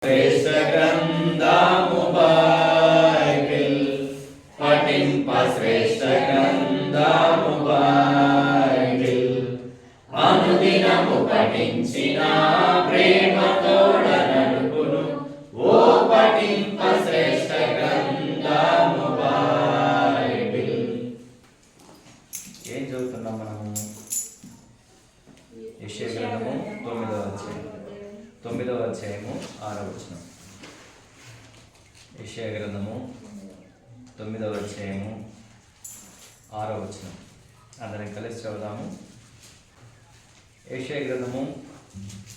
శ్రేష్ఠ గ్రంథము బైబిల్ పఠింప శ్రేష్ఠ గ్రంథము బైబిల్ అనుదినము పఠించిన ప్రేమతోడ నడుపును ఓ పఠింప శ్రేష్ఠ గ్రంథము బైబిల్. ఏం చదువుతున్నాం మనము? యెషయా గ్రంథము 9వ అధ్యాయము 6వ వచనం. యెషయా గ్రంథము 9వ అధ్యాయము 6వ వచనం. అందరం కలిసి చదువుదాము. యెషయా గ్రంథము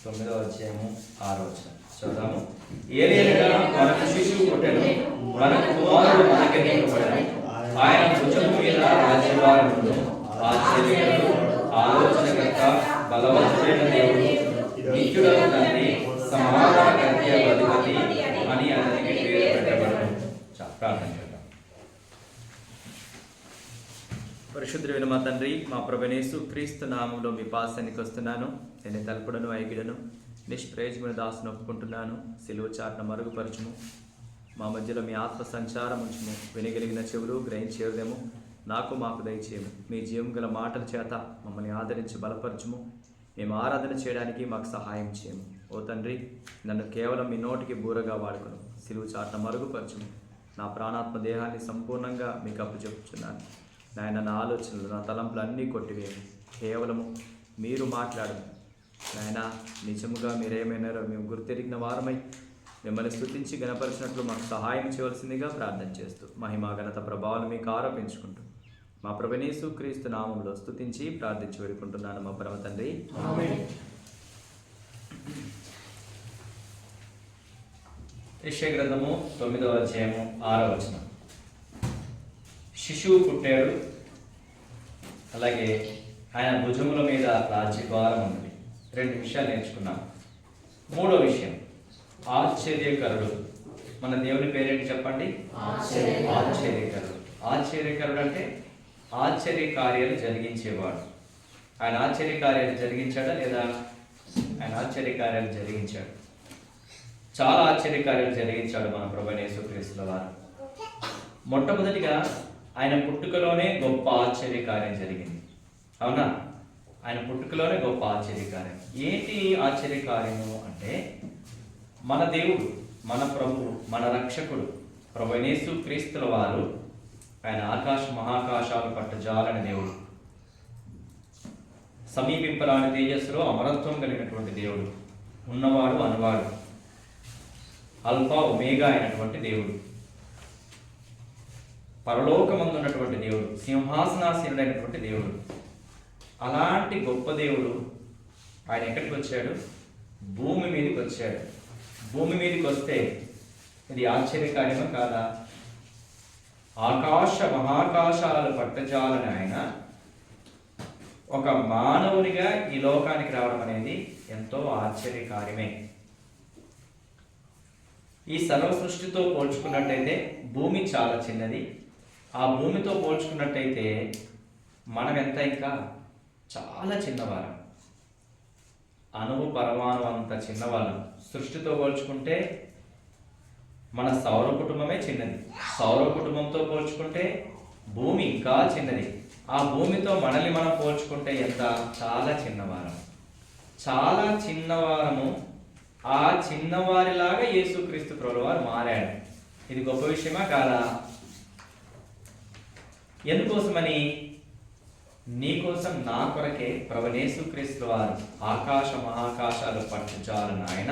9వ అధ్యాయము 6వ వచనం చదువుదాము. ఏలియనగా మనకు శిశువు పుట్టెను, మనకు కుమారుడు మనకెన్నికబడెను, ఆయన భుజము మీద రాజ్యభారమును, ఆశ్చర్యకరుడు, ఆలోచనకర్త, బలవంతుడైన దేవుడు, నిత్యుడగు తండ్రి, సమాధానకర్త, అధిపతి అని అతనికి పేరు పెట్టబడను. ప్రార్థన చేద్దాం. పరిశుద్ధుడైన మా తండ్రి, మా ప్రభువైన యేసు క్రీస్తు నామములో మీ పాసానికి వస్తున్నాను. నేను తలుపుడను ఐగిడను నిష్ప్రయోజమైన దాసును ఒప్పుకుంటున్నాను. సిలువ చాటున మరుగుపరచుము, మా మధ్యలో మీ ఆత్మ సంచారం ఉంచుము, వినగలిగిన చెవులు గ్రహించేదేమో నాకు మాకు దయచేయము. మీ జీవం గల మాటల చేత మమ్మల్ని ఆదరించి బలపరచుము. మేము ఆరాధన చేయడానికి మాకు సహాయం చేయము. ఓ తండ్రి, నన్ను కేవలం మీ నోటికి బూరగా వాడుకును. సిలువ చాటున మరుగుపరచుము. నా ప్రాణాత్మ దేహాన్ని సంపూర్ణంగా మీకు అప్పచెప్పుచున్నాను. నాయన, నా ఆలోచనలు, నా తలంపులు అన్నీ కొట్టివేయండి. కేవలము మీరు మాట్లాడము. నాయన, నిజముగా మీరేమైనారో మేము గుర్తెరిగిన వారమై మిమ్మల్ని స్తుతించి గణపరిచినట్లు మాకు సహాయం చేయవలసిందిగా ప్రార్థన చేస్తూ మహిమా ఘనత ప్రభావాలు మీకు ఆరోపించుకుంటూ మా ప్రభువైన యేసు క్రీస్తు నామములో స్తుతించి ప్రార్థించి వేడుకుంటున్నాను మా పరమ తండ్రి. యెషయా గ్రంథము 9వ అధ్యాయము 6వ వచనం. శిశువు పుట్టాడు, అలాగే ఆయన భుజముల మీద రాజ్యభారం ఉంది. 2 విషయాలు నేర్చుకున్నాం. 3వ విషయం, ఆశ్చర్యకరుడు. మన దేవుని పేరేంటి చెప్పండి? ఆశ్చర్యకరుడు. ఆశ్చర్యకరుడు అంటే ఆశ్చర్య కార్యాలు జరిగించేవాడు. ఆయన ఆశ్చర్య కార్యాలు జరిగించాడా లేదా? ఆయన ఆశ్చర్య కార్యాలు జరిగించాడు. చాలా ఆశ్చర్య కార్యాలు జరిగించాడు మన ప్రభువైన యేసుక్రీస్తుల వారు. మొట్టమొదటిగా ఆయన పుట్టుకలోనే గొప్ప ఆశ్చర్య కార్యం జరిగింది. అవునా? ఆయన పుట్టుకలోనే గొప్ప ఆశ్చర్య కార్యం. ఏంటి ఆశ్చర్య కార్యము అంటే, మన దేవుడు, మన ప్రభువు, మన రక్షకుడు ప్రభువైన యేసుక్రీస్తుల వారు ఆయన ఆకాశ మహాకాశాలు పట్టజాలని దేవుడు, సమీపింపరాని తేజస్సులో అమరత్వం కలిగినటువంటి దేవుడు, ఉన్నవాడు అనువాడు, అల్ఫా ఒమేగా అయినటువంటి దేవుడు, పరలోకమందు ఉన్నటువంటి దేవుడు, సింహాసనాసీనుడైనటువంటి దేవుడు. అలాంటి గొప్ప దేవుడు ఆయన ఎక్కడికి వచ్చాడు? భూమి మీదకి వచ్చాడు. భూమి మీదకి వస్తే ఇది ఆశ్చర్యకార్యమా కాదా? ఆకాశ మహాకాశాలు పట్టజాలని ఆయన ఒక మానవునిగా ఈ లోకానికి రావడం అనేది ఎంతో ఆశ్చర్యకార్యమే. ఈ సర్వ సృష్టితో పోల్చుకున్నట్టయితే భూమి చాలా చిన్నది. ఆ భూమితో పోల్చుకున్నట్టయితే మనం ఎంత ఇంకా చాలా చిన్నవారం. అణువు పరమాణు అంత చిన్నవాళ్ళం. సృష్టితో పోల్చుకుంటే మన సౌర కుటుంబమే చిన్నది. సౌర కుటుంబంతో పోల్చుకుంటే భూమి ఇంకా చిన్నది. ఆ భూమితో మనల్ని మనం పోల్చుకుంటే ఎంత? చాలా చిన్నవారం. చాలా చిన్నవారము. ఆ చిన్నవారిలాగా యేసుక్రీస్తు ప్రభువు వారు మారాడు. ఇది గొప్ప విషయమా కాదా? ఎందుకోసమని? నీకోసం, నా కొరకే ప్రభువైన యేసుక్రీస్తు వారు ఆకాశ మహాకాశాలు పట్టుచాలని ఆయన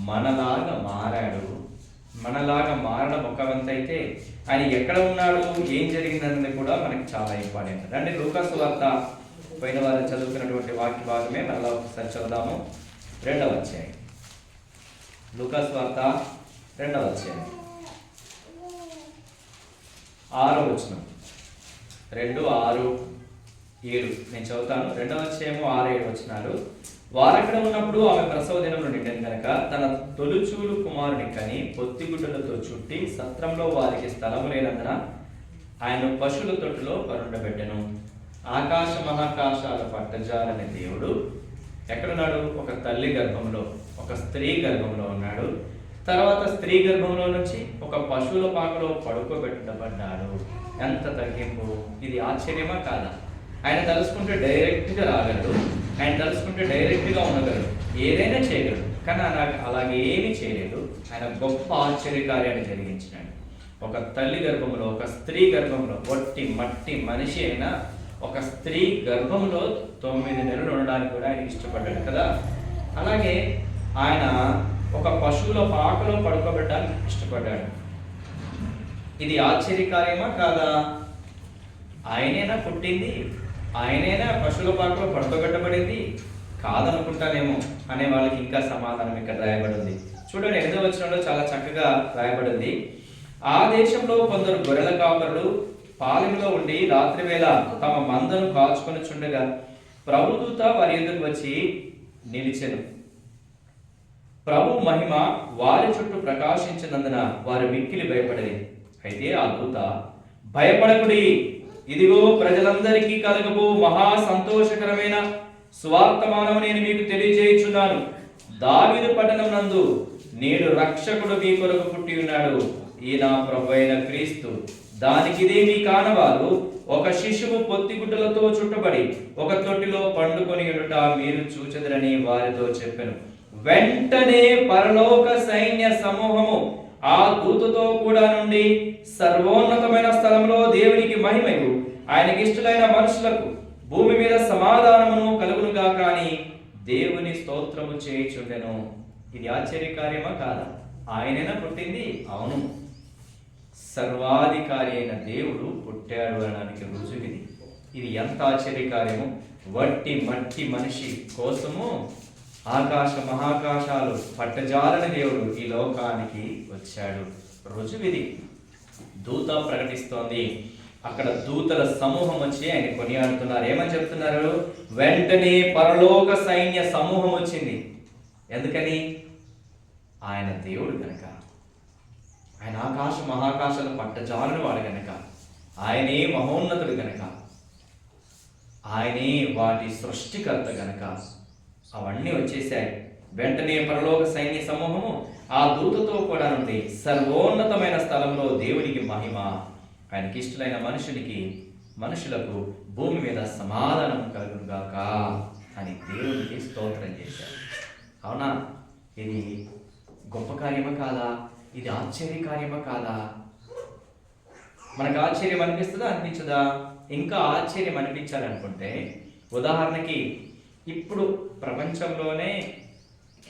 మనలాగా మారాడు. మనలాగా మారడం ఒక వంతు అయితే, ఆయన ఎక్కడ ఉన్నాడు, ఏం జరిగిందన్నది కూడా మనకి చాలా ఇంపార్టెంట్. రండి, లూకా సువార్త పోయిన వారు చదువుకున్నటువంటి వాక్య భాగమే మళ్ళీ ఒకసారి చదువుదాము. 2వ అధ్యాయం, లూకా సువార్త 2వ అధ్యాయం 6వ వచనం. 2, 6, 7 నేను చదువుతాను. 2వ అధ్యాయము 6, 7 వచనాలు. వారక్కడ ఉన్నప్పుడు ఆమె ప్రసవ దినములు నిండెను గనక తన తొలుచూలు కుమారుని కని పొత్తిగుడ్డలతో చుట్టి సత్రంలో వారికి స్థలము లేనందున ఆయన పశువుల తొట్టులో పరుండబెట్టెను. ఆకాశ మహాకాశాలు పట్టజాలని దేవుడు ఎక్కడున్నాడు? ఒక తల్లి గర్భంలో, ఒక స్త్రీ గర్భంలో ఉన్నాడు. తర్వాత స్త్రీ గర్భంలో నుంచి ఒక పశువుల పాకలో పడుకోబెట్టబడ్డాడు. ఎంత తగ్గింపు! ఇది ఆశ్చర్యమా కాదా? ఆయన తలుసుకుంటే డైరెక్ట్గా రాగలడు, ఆయన తలుసుకుంటే డైరెక్ట్గా ఉండగలడు, ఏదైనా చేయగలడు. కానీ అలాగే ఏమీ చేయలేదు. ఆయన గొప్ప ఆశ్చర్యకార్యాన్ని జరిగించినాడు. ఒక తల్లి గర్భంలో, ఒక స్త్రీ గర్భంలో, ఒట్టి మట్టి మనిషి అయినా ఒక స్త్రీ గర్భంలో 9 నెలలు ఉండడానికి కూడా ఆయన ఇష్టపడ్డాడు కదా. అలాగే ఆయన ఒక పశువుల పాకలో పడుకోబెట్టడానికి ఇష్టపడ్డాడు. ఇది ఆశ్చర్యకార్యమా కాదా? ఆయనేనా పుట్టింది, ఆయనేనా పశువుల పాకలో పడుకోబెట్టబడింది? కాదనుకుంటానేమో అనే వాళ్ళకి ఇంకా సమాధానం ఇక్కడ రాయబడింది. చూడండి, 8వ వచనంలో చాలా చక్కగా రాయబడింది. ఆ దేశంలో కొందరు గొర్రెల కాపరులు పాలెంలో ఉండి రాత్రి వేళ తమ మందను కాచుకొని చుండగా ప్రభుదూత వారి ఎదురుకు వచ్చి నిలిచెను. ప్రభు మహిమ వారి చుట్టూ ప్రకాశించినందున వారు మిక్కిలి భయపడేది. అయితే ఆ దూత, భయపడకుడి, ఇదిగో ప్రజలందరికీ కలగబో మహా సంతోషకరమైన స్వార్థమానము నేను మీకు తెలియజేయుచున్నాను. దావీదు పట్టణం నందు నేడు రక్షకుడు మీ కొరకు పుట్టి ఉన్నాడు. ఈయన ప్రభువైన క్రీస్తు. దానికిదే మీ కానవారు, ఒక శిశువు పొత్తిగుడ్డలతో చుట్టబడి ఒక తొట్టిలో పండుకొని ఉండుట మీరు చూచెదరని వారితో చెప్పెను. వెంటనే పరలోక సైన్య సమూహము ఆ దూతతో కూడా నుండి సర్వోన్నతమైన స్థలంలో దేవునికి మహిమయు ఆయనకి ఇష్టలైన మనుషులకు భూమి మీద సమాధానమును కలుగునుగా కానీ దేవుని స్తోత్రము చేయుచుండెను. ఇది ఆశ్చర్యకార్యమా కాదా? ఆయనైనా పుట్టింది? అవును. సర్వాధికారి అయిన దేవుడు పుట్టాడు అనడానికి రుజువు ఇది. ఇది ఎంత ఆశ్చర్యకార్యము! వట్టి మట్టి మనిషి కోసము ఆకాశ మహాకాశాలు పట్టజాలని దేవుడు ఈ లోకానికి వచ్చాడు. రుజువిది. దూత ప్రకటిస్తోంది. అక్కడ దూతల సమూహం వచ్చి ఆయన కొనియాడుతున్నారు. ఏమని చెప్తున్నారు? వెంటనే పరలోక సైన్య సమూహం వచ్చింది. ఎందుకని? ఆయన దేవుడు గనక, ఆయన ఆకాశ మహాకాశాలు పట్టజాలని వాడు గనక, ఆయనే మహోన్నతుడు గనక, ఆయనే వాటి సృష్టికర్త గనక అవన్నీ వచ్చేసాయి. వెంటనే పరలోక సైన్య సమూహము ఆ దూతతో కూడా నుండి సర్వోన్నతమైన స్థలంలో దేవునికి మహిమ, ఆయనకి ఇష్టలైన మనుషులకు భూమి మీద సమాధానం కలుగుగాక అని దేవునికి స్తోత్రం చేశారు. అవునా? ఇది గొప్ప కార్యమా కాదా? ఇది ఆశ్చర్యకార్యమా కాదా? మనకు ఆశ్చర్యం అనిపిస్తుందా, అనిపించదా? ఇంకా ఆశ్చర్యం అనిపించాలనుకుంటే, ఉదాహరణకి ఇప్పుడు ప్రపంచంలోనే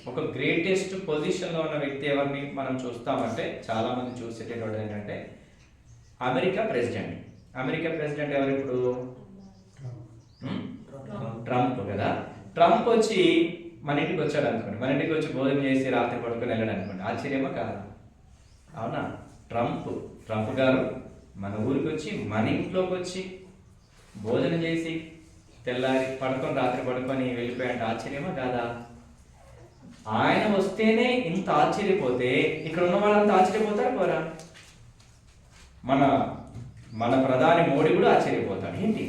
ఒక గ్రేటెస్ట్ పొజిషన్లో ఉన్న వ్యక్తి ఎవరిని మనం చూస్తామంటే, చాలామంది చూసేటటువంటి ఏంటంటే అమెరికా ప్రెసిడెంట్. అమెరికా ప్రెసిడెంట్ ఎవరు ఇప్పుడు? ట్రంప్ కదా. ట్రంప్ వచ్చి మన ఇంటికి వచ్చాడు అనుకోండి, మన ఇంటికి వచ్చి భోజనం చేసి రాత్రి పడుకొని వెళ్ళాడు అనుకోండి, ఆశ్చర్యమా కాదా? అవునా? ట్రంప్ గారు మన ఊరికి వచ్చి, మన ఇంట్లోకి వచ్చి భోజనం చేసి తెల్లారి పడుకొని రాత్రి పడుకొని వెళ్ళిపోయాడు, ఆశ్చర్యమా కాదా? ఆయన వస్తేనే ఇంత ఆశ్చర్యపోతే ఇక్కడ ఉన్న వాళ్ళంతా ఆశ్చర్యపోతారా పోరా? మన ప్రధాని మోడీ కూడా ఆశ్చర్యపోతాడు. ఏంటి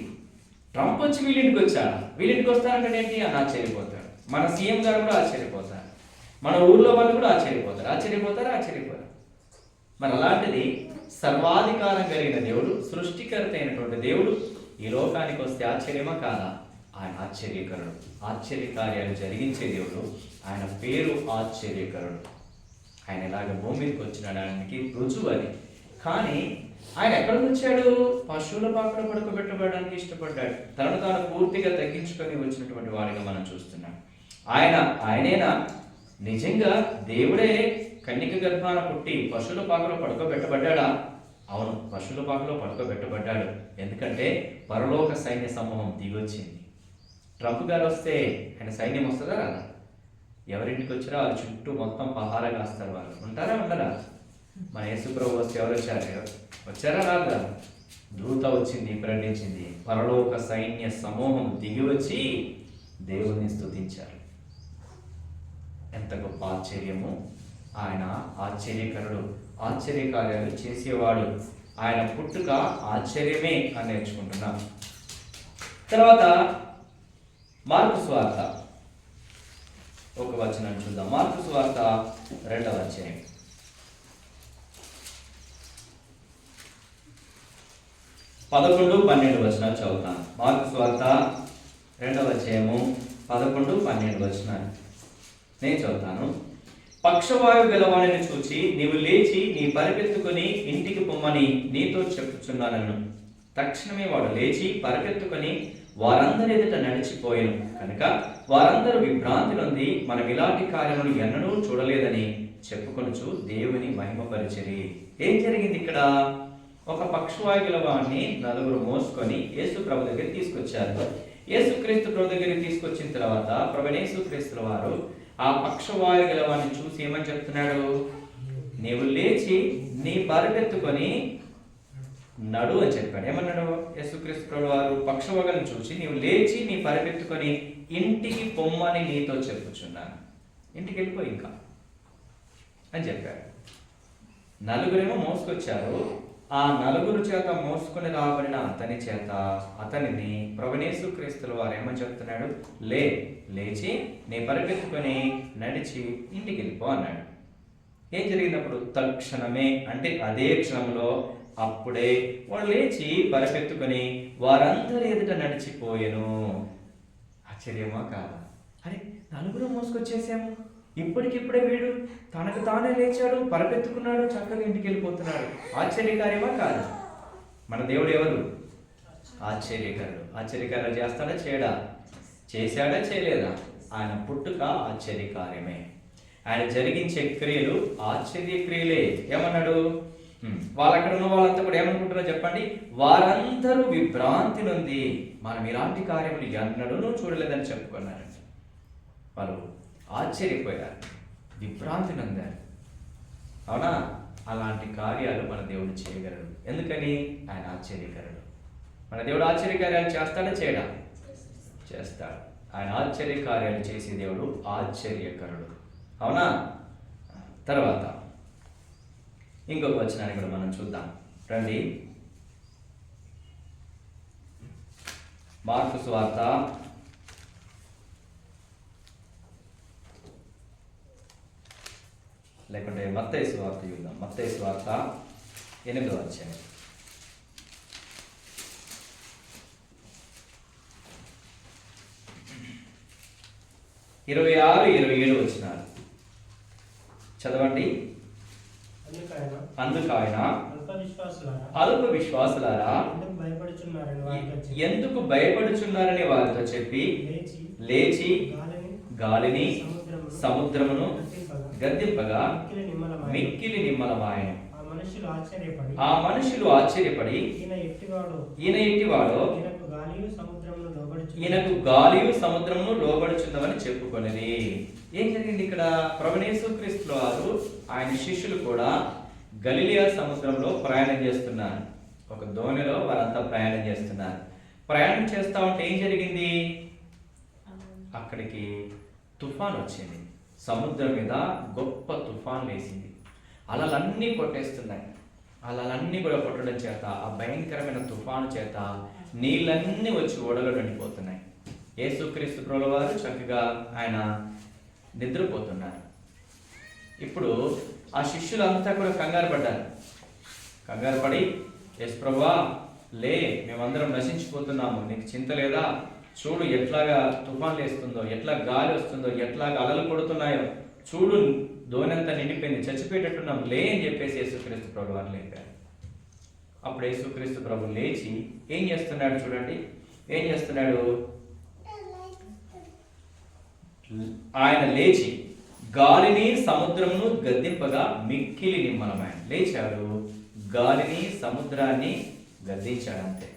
ట్రంప్ వచ్చి వీళ్ళింటికి వచ్చాడా, వీళ్ళింటికి వస్తారంటే ఏంటి అని ఆశ్చర్యపోతాడు. మన సీఎం గారు కూడా ఆశ్చర్యపోతారు, మన ఊర్లో వాళ్ళు కూడా ఆశ్చర్యపోతారు. ఆశ్చర్యపోతారు. మరి అలాంటిది సర్వాధికారం కలిగిన దేవుడు, సృష్టికర్త అయినటువంటి దేవుడు ఈ లోకానికి వస్తే ఆశ్చర్యమా కాదా? ఆయన ఆశ్చర్యకరుడు, ఆశ్చర్యకార్యాలు జరిగించే దేవుడు. ఆయన పేరు ఆశ్చర్యకరుడు. ఆయన ఇలాగ భూమి మీదకి వచ్చినడానికి రుజువు అది. కానీ ఆయన ఎక్కడికి వచ్చాడు? పశువుల పాకలో పడుకోబెట్టబడడానికి ఇష్టపడ్డాడు. తనను తాను పూర్తిగా తగ్గించుకొని వచ్చినటువంటి వాడిగా మనం చూస్తున్నాం. ఆయనేనా నిజంగా దేవుడే కన్యక గర్భాన పుట్టి పశువుల పాకలో పడుకోబెట్టబడ్డాడా? అవును, పశువుల పాకలో పడుకోబెట్టబడ్డాడు. ఎందుకంటే పరలోక సైన్య సమూహం దిగొచ్చింది. ట్రంప్ గారు వస్తే ఆయన సైన్యం వస్తుందా రాదా? ఎవరింటికి వచ్చినా వాళ్ళ చుట్టూ మొత్తం పహారా కాస్తారు. వాళ్ళు ఉంటారా ఉండరా? మన యేసుప్రభు వస్తే ఎవరు వచ్చారా రాదా? దూత వచ్చింది, ప్రకటించింది. పరలోక సైన్య సమూహం దిగి వచ్చి దేవుణ్ణి స్తుతించారు. ఎంత గొప్ప ఆశ్చర్యము! ఆయన ఆశ్చర్యకరుడు, ఆశ్చర్యకార్యాలు చేసేవాడు. ఆయన పుట్టుక ఆశ్చర్యమే అని నేర్చుకుంటున్నాం. తర్వాత మార్కు సువార్త ఒక వచనం చూద్దాం. మార్కు సువార్త 2వ అధ్యాయం. 11, 12 వచనాలు చదువుతాను. మార్కు సువార్త 2వ అధ్యాయము 11, 12 వచనాలు నేను చదువుతాను. పక్షవాయువు గలవాడిని చూచి నీవు లేచి నీ పరిగెత్తుకొని ఇంటికి పొమ్మని నీతో చెప్పుచున్నానను. తక్షణమే వాడు లేచి పరిగెత్తుకొని వారందరి ఎదుట నడిచిపోయాను. కనుక వారందరూ విభ్రాంతి నొంది మనం ఇలాంటి కార్యములు ఎన్నడూ చూడలేదని చెప్పుకొనుచు దేవుని మహిమపరిచిరి. ఏం జరిగింది ఇక్కడ? ఒక పక్షవాయు గలవాడిని నలుగురు మోసుకొని యేసు ప్రభు దగ్గర తీసుకొచ్చారు. యేసుక్రీస్తు ప్రభు దగ్గరికి తీసుకొచ్చిన తర్వాత ప్రభువైన యేసుక్రీస్తుల వారు ఆ పక్షవాయు గలవాడిని చూసి ఏమని చెప్తున్నాడు? నీవు లేచి నీ పరిగెత్తుకొని నడు అని చెప్పాడు. ఏమన్నాడు యేసుక్రీస్తు ప్రభు వారు? పక్షవాయువులను చూసి నీవు లేచి నీ పరిగెత్తుకొని ఇంటికి పొమ్మని నీతో చెప్పుచున్నాను. ఇంటికి వెళ్ళిపోయి ఇంకా అని చెప్పాడు. నలుగురేమో మోసుకొచ్చారు. ఆ నలుగురు చేత మోసుకొని రాబడిన అతనిని ప్రభువైన యేసుక్రీస్తుల వారు ఏమని చెప్తున్నాడు? లేచి నీ పరిగెత్తుకొని నడిచి ఇంటికి వెళ్ళిపో అన్నాడు. ఏం జరిగినప్పుడు? తక్షణమే అంటే అదే క్షణంలో అప్పుడే వాడు లేచి పరిగెత్తుకొని వారందరి ఎదుట నడిచిపోయాను. ఆశ్చర్యమా కాదా? అరే, నలుగురు మోసుకొచ్చేసాము, ఇప్పటికిప్పుడే వీడు తనకు తానే లేచాడు, పరిగెత్తుకున్నాడు, చక్కగా ఇంటికి వెళ్ళిపోతున్నాడు. ఆశ్చర్యకార్యమా కాదా? మన దేవుడు ఎవరు? ఆశ్చర్యకరుడు. ఆశ్చర్యకార్యాలు చేస్తాడా చేయడా? చేశాడా చేయలేదా? ఆయన పుట్టుక ఆశ్చర్యకార్యమే. ఆయన జరిగించే క్రియలు ఆశ్చర్యక్రియలే. ఏమన్నాడు? వాళ్ళు అక్కడ ఉన్న వాళ్ళంతా కూడా ఏమనుకుంటున్నారో చెప్పండి? వారందరూ విభ్రాంతి నొంది మనం ఇలాంటి కార్యములు ఎన్నడూ చూడలేదని చెప్పుకున్నారండి. వాళ్ళు ఆశ్చర్యపోయారు, విభ్రాంతి నొందారు. అవునా? అలాంటి కార్యాలు మన దేవుడు చేయగలడు. ఎందుకని? ఆయన ఆశ్చర్యకరుడు. మన దేవుడు ఆశ్చర్యకార్యాలు చేస్తాడా చేయడా? చేస్తాడు. ఆయన ఆశ్చర్యకార్యాలు చేసే దేవుడు ఆశ్చర్యకరుడు. అవునా? తర్వాత ఇంకొక వచనాన్ని కూడా మనం చూద్దాం రండి. మార్కు సువార్త 8వ మత్తయి సువార్త చూద్దాం. మత్తయి సువార్త 8వ అధ్యాయం 26, 27 వచనాలు చదవండి. అందుకైన అల్ప విశ్వాసులారా ఎందుకు భయపడుచున్నారని వారితో చెప్పి లేచి గాలిని సముద్రమును గద్దింపగా మిక్కిలి నిమ్మలమాయెను. ఆ మనుషులు ఆశ్చర్యపడి ఈయన ఎట్టివాడో ఈయనకు గాలియు సముద్రమును లోబడుచున్నవని చెప్పుకొనిది. ఏం జరిగింది ఇక్కడ? ప్రభువైన యేసుక్రీస్తు వారు ఆయన శిష్యులు కూడా గలిలయ సముద్రంలో ప్రయాణం చేస్తున్నారు. ఒక దోణిలో వారంతా ప్రయాణం చేస్తున్నారు. ప్రయాణం చేస్తా ఉంటే ఏం జరిగింది? అక్కడికి తుఫాన్ వచ్చింది. సముద్రం మీద గొప్ప తుఫాన్ లేసింది. అలలన్నీ కొట్టేస్తున్నాయి. అలలన్నీ కూడా కొట్టడం చేత, ఆ భయంకరమైన తుఫాను చేత నీళ్ళన్నీ వచ్చి ఓడలో నిండిపోతున్నాయి. యేసుక్రీస్తు ప్రభువు వారు చక్కగా ఆయన నిద్రపోతున్నారు. ఇప్పుడు ఆ శిష్యులంతా కూడా కంగారు పడ్డారు. కంగారు పడి, యేసు ప్రభువా లే, మేమందరం నశించిపోతున్నాము, నీకు చింత లేదా? చూడు ఎట్లాగా తుఫాన్ లేస్తుందో, ఎట్లా గాలి వస్తుందో, ఎట్లాగా అలలు కొడుతున్నాయో చూడు, దోణంతా నిండిపోయింది, చచ్చిపోయేటట్టున్నాం, లే అని చెప్పేసి యేసుక్రీస్తు ప్రభు వారు లేపారు. అప్పుడు యేసుక్రీస్తు ప్రభు లేచి ఏం చేస్తున్నాడు చూడండి. ఏం చేస్తున్నాడు? ఆయన లేచి గాలిని సముద్రమును గద్దింపగా మిక్కిలి నిమ్మలమాయెను. లేచాడు, గాలిని సముద్రాన్ని గద్దించాడు. అంతే.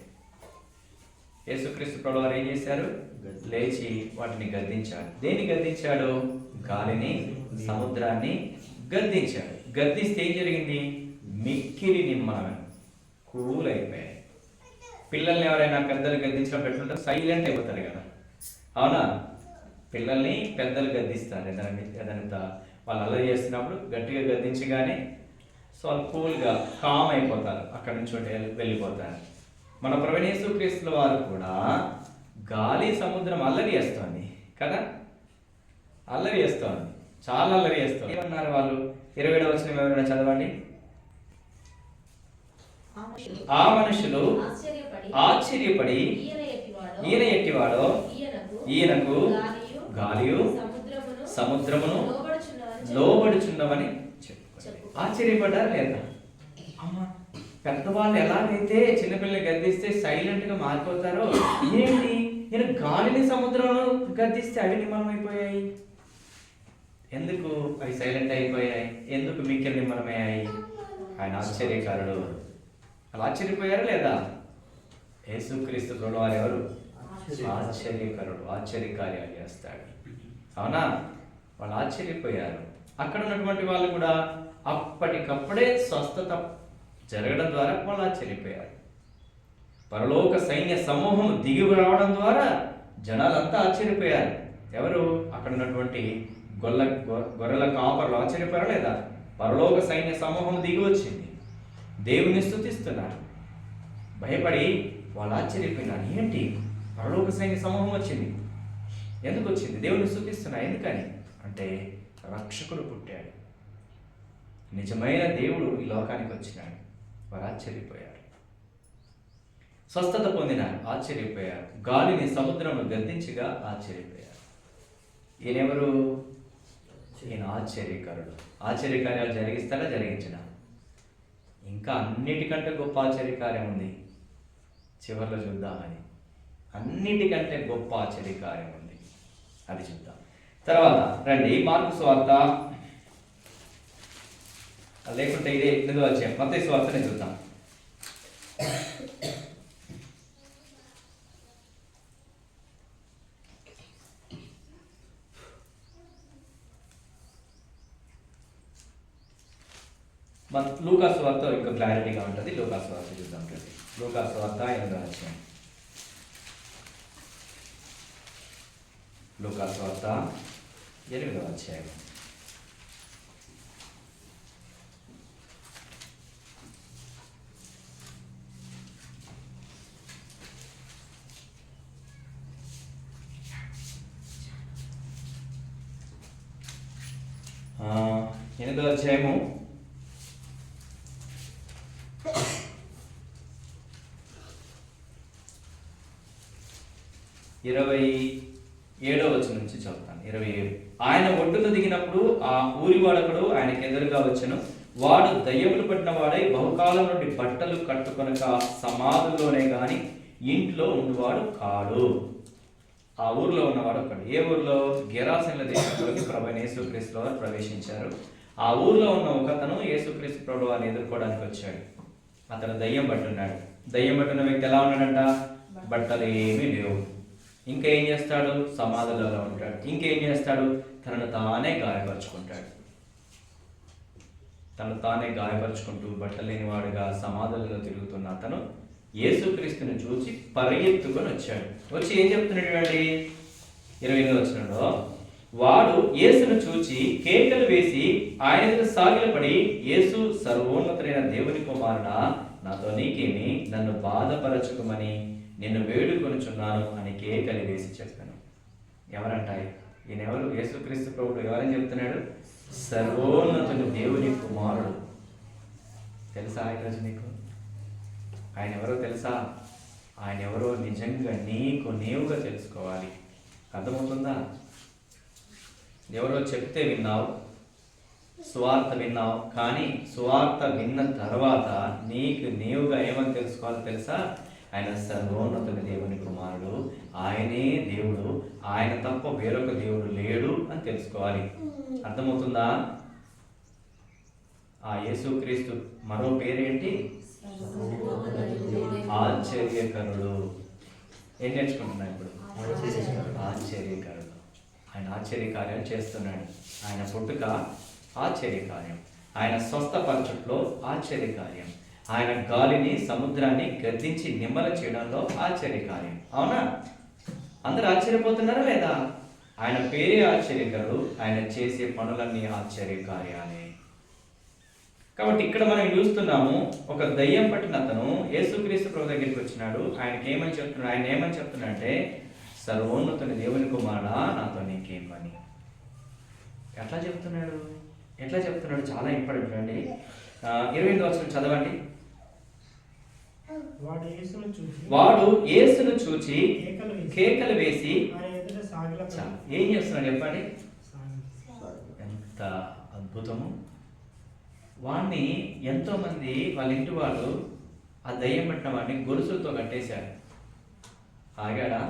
యేసుక్రీస్తు ప్రభువు వారు ఏం చేశారు? లేచి వాటిని గద్దించాడు. దేన్ని గద్దించాడు? గాలిని సముద్రాన్ని గద్దించాడు. గద్దిస్తే ఏం జరిగింది? మిక్కిలి నిమ్మలమాయెను, కూల్ అయిపోయాయి. పిల్లల్ని ఎవరైనా పెద్దలు గద్దించినప్పుడు ఎట్లుంటారు? సైలెంట్ అయిపోతారు కదా, అవునా? పిల్లల్ని పెద్దలు గద్దిస్తారు. ఏదైనా వాళ్ళు అల్లరి చేస్తున్నప్పుడు గట్టిగా గద్దించగానే సో వాళ్ళు కూల్గా కామ్ అయిపోతారు, అక్కడి నుంచి వెళ్ళిపోతారు. మన ప్రభువైన యేసుక్రీస్తుల వారు కూడా గాలి సముద్రం అల్లరి చేస్తోంది కదా, అల్లరి చేస్తోంది, చాలా అల్లరి చేస్తోంది. ఏమన్నారు వాళ్ళు? 27వ వచనం ఎవరైనా చదవండి. ఆ మనుషులు ఆశ్చర్యపడి ఈయన ఎట్టివాడో ఈయనకు గాలియు సముద్రమును లోబడుచున్నవని చెప్పుకోండి. ఆశ్చర్యపడ్డారా లేదా? అమ్మ, పెద్దవాళ్ళు ఎలాగైతే చిన్నపిల్లలు గద్దిస్తే సైలెంట్ గా మారిపోతారో, ఏంటి ఈయన గాలిని సముద్రంలో గద్దిస్తే అవి నిమ్మలమైపోయాయి. ఎందుకు అవి సైలెంట్ అయిపోయాయి? ఎందుకు మిక్కిలి నిమ్మలమయ్యాయి? ఆయన ఆశ్చర్యకారుడు. అలా ఆశ్చర్యపోయారా లేదా? యేసుక్రీస్తు ప్రభువారు ఎవరు? ఆశ్చర్యకరుడు. ఆశ్చర్యకార్యాలు చేస్తాడు. అవునా? వాళ్ళు ఆశ్చర్యపోయారు. అక్కడ ఉన్నటువంటి వాళ్ళు కూడా అప్పటికప్పుడే స్వస్థత జరగడం ద్వారా వాళ్ళు ఆశ్చర్యపోయారు. పరలోక సైన్య సమూహం దిగి రావడం ద్వారా జనాలంతా ఆశ్చర్యపోయారు. ఎవరు? అక్కడ ఉన్నటువంటి గొర్రెల కాపర్లు ఆశ్చర్యపోయారా లేదా? పరలోక సైన్య సమూహం దిగి వచ్చింది, దేవుని స్తుతిస్తున్నారు. భయపడి వాళ్ళు ఆశ్చర్యపోయినారు. ఏంటి, పరలోక సైన్య సమూహం వచ్చింది? ఎందుకు వచ్చింది? దేవుని స్తుతిస్తున్నారు. ఎందుకని అంటే రక్షకుడు పుట్టాడు, నిజమైన దేవుడు ఈ లోకానికి వచ్చినాడు. వారు ఆశ్చర్యపోయారు. స్వస్థత పొందినారు, ఆశ్చర్యపోయారు. గాలిని సముద్రంలో గద్దించగా ఆశ్చర్యపోయారు. ఈయనెవరు? ఈయన ఆశ్చర్యకారుడు. ఆశ్చర్యకార్యాలు జరిగిస్తాడా? జరిగించడా? ఇంకా అన్నిటికంటే గొప్ప ఆశ్చర్యకార్యం ఉంది, చివరిలో చూద్దామని. అన్నిటికంటే గొప్ప ఆశ్చర్యకార్యం ఉంది, అది చూద్దాం. తర్వాత రండి, మార్కు సువార్త, లేకుంటే ఇదే 8వ అధ్యాయం మత్తయి సువార్తని చూద్దాం. లూకా సువార్త ఇంకా క్లారిటీగా ఉంటుంది. లూకా సువార్త చూద్దాం. లూకా సువార్త 8వ అధ్యాయం. లూకా సువార్త 8వ అధ్యాయం. ఎనిమిదో అధ్యాయము 27వ వచనం నుంచి చదువుతాను. 27. ఆయన ఒడ్డుకు దిగినప్పుడు ఆ ఊరి వాడకుడు ఆయనకు ఎదురుగా వచ్చెను. వాడు దయ్యములు పట్టిన వాడై బహుకాలం నుండి బట్టలు కట్టుకొనక సమాధుల్లోనే గాని ఇంట్లో ఉండువాడు కాడు. ఆ ఊర్లో ఉన్నవాడు ఒకడు. ఏ ఊర్లో? గెరాసెనుల దేశంలోకి ప్రభువైన యేసుక్రీస్తు వారు ప్రవేశించారు. ఆ ఊర్లో ఉన్న ఒకతను యేసుక్రీస్తు ప్రభువుని ఎదుర్కోవడానికి వచ్చాడు. అతను దయ్యం పట్టున్నాడు. దయ్యం పట్టిన వ్యక్తి ఎలా ఉన్నాడంట? బట్టలు ఏమీ లేవు. ఇంకా ఏం చేస్తాడు? సమాధులలో ఉంటాడు. ఇంకేం చేస్తాడు? తనను తానే గాయపరుచుకుంటాడు. తను తానే గాయపరుచుకుంటూ బట్టలేనివాడుగా సమాధులలో తిరుగుతున్న అతను యేసుక్రీస్తుని చూసి పరిగెత్తుకొని వచ్చాడు. వచ్చి ఏం చెప్తున్నాడు? 28వ వచనంలో, వాడు యేసును చూచి కేకలు వేసి ఆయన ఎదుట సాగిలపడి, యేసు, సర్వోన్నతుడైన దేవుని కుమారుడా, నాతో నీకేమి? నన్ను బాధపరచుకోమని నిన్ను వేడుకొనుచున్నాను అని కేకలు వేసి చెప్పాను. ఎవరంటాయి? ఈయన ఎవరు? యేసుక్రీస్తు ప్రభువు. ఎవరని చెప్తున్నాడు? సర్వోన్నతుని దేవుని కుమారుడు. తెలుసా ఈరోజు నీకు ఆయన ఎవరో తెలుసా? ఆయన ఎవరో నిజంగా నీవుగా తెలుసుకోవాలి. అర్థమవుతుందా? ఎవరో చెప్తే విన్నావు, సువార్త విన్నావు, కానీ సువార్త విన్న తర్వాత నీవుగా ఏమని తెలుసుకోవాలో తెలుసా? ఆయన సర్వోన్నతుని దేవుని కుమారుడు, ఆయనే దేవుడు, ఆయన తప్ప వేరొక దేవుడు లేడు అని తెలుసుకోవాలి. అర్థమవుతుందా? ఆ యేసుక్రీస్తు మరో పేరేంటి? ఆశ్చర్యకరుడు. ఏం నేర్చుకుంటున్నా ఇప్పుడు? ఆశ్చర్యకరుడు. ఆయన ఆశ్చర్యకార్యాలు చేస్తున్నాడు. ఆయన పుట్టుక ఆశ్చర్యకార్యం, ఆయన స్వస్థపరచుట్లో ఆశ్చర్యకార్యం, ఆయన గాలిని సముద్రాన్ని గద్దించి నిమ్మల చేయడంలో ఆశ్చర్యకార్యం. అవునా? అందరూ ఆశ్చర్యపోతున్నారా లేదా? ఆయన పేరే ఆశ్చర్యకరుడు, ఆయన చేసే పనులన్నీ ఆశ్చర్యకార్యాలే. కాబట్టి ఇక్కడ మనం చూస్తున్నాము, ఒక దయ్యం పట్టిన అతను యేసుక్రీస్తు ప్రభు దగ్గరికి వచ్చినాడు. ఆయన ఏమని చెప్తున్నాడు అంటే, సర్వోన్నతుని దేవుని కుమారుడా, నాతో నీకేం పని? ఎట్లా చెప్తున్నాడు? చాలా ఇంపార్టెంట్ అండి. 28వ వచనం చదవండి. వాడు యేసును చూచి కేకలు వేసి ఏం చేస్తున్నాడు చెప్పండి? ఎంత అద్భుతము! వాడిని ఎంతో మంది వాళ్ళ ఇంటి వాళ్ళు ఆ దయ్యం పట్టిన వాడిని గొలుసులతో కట్టేశారు. ఆగాడా?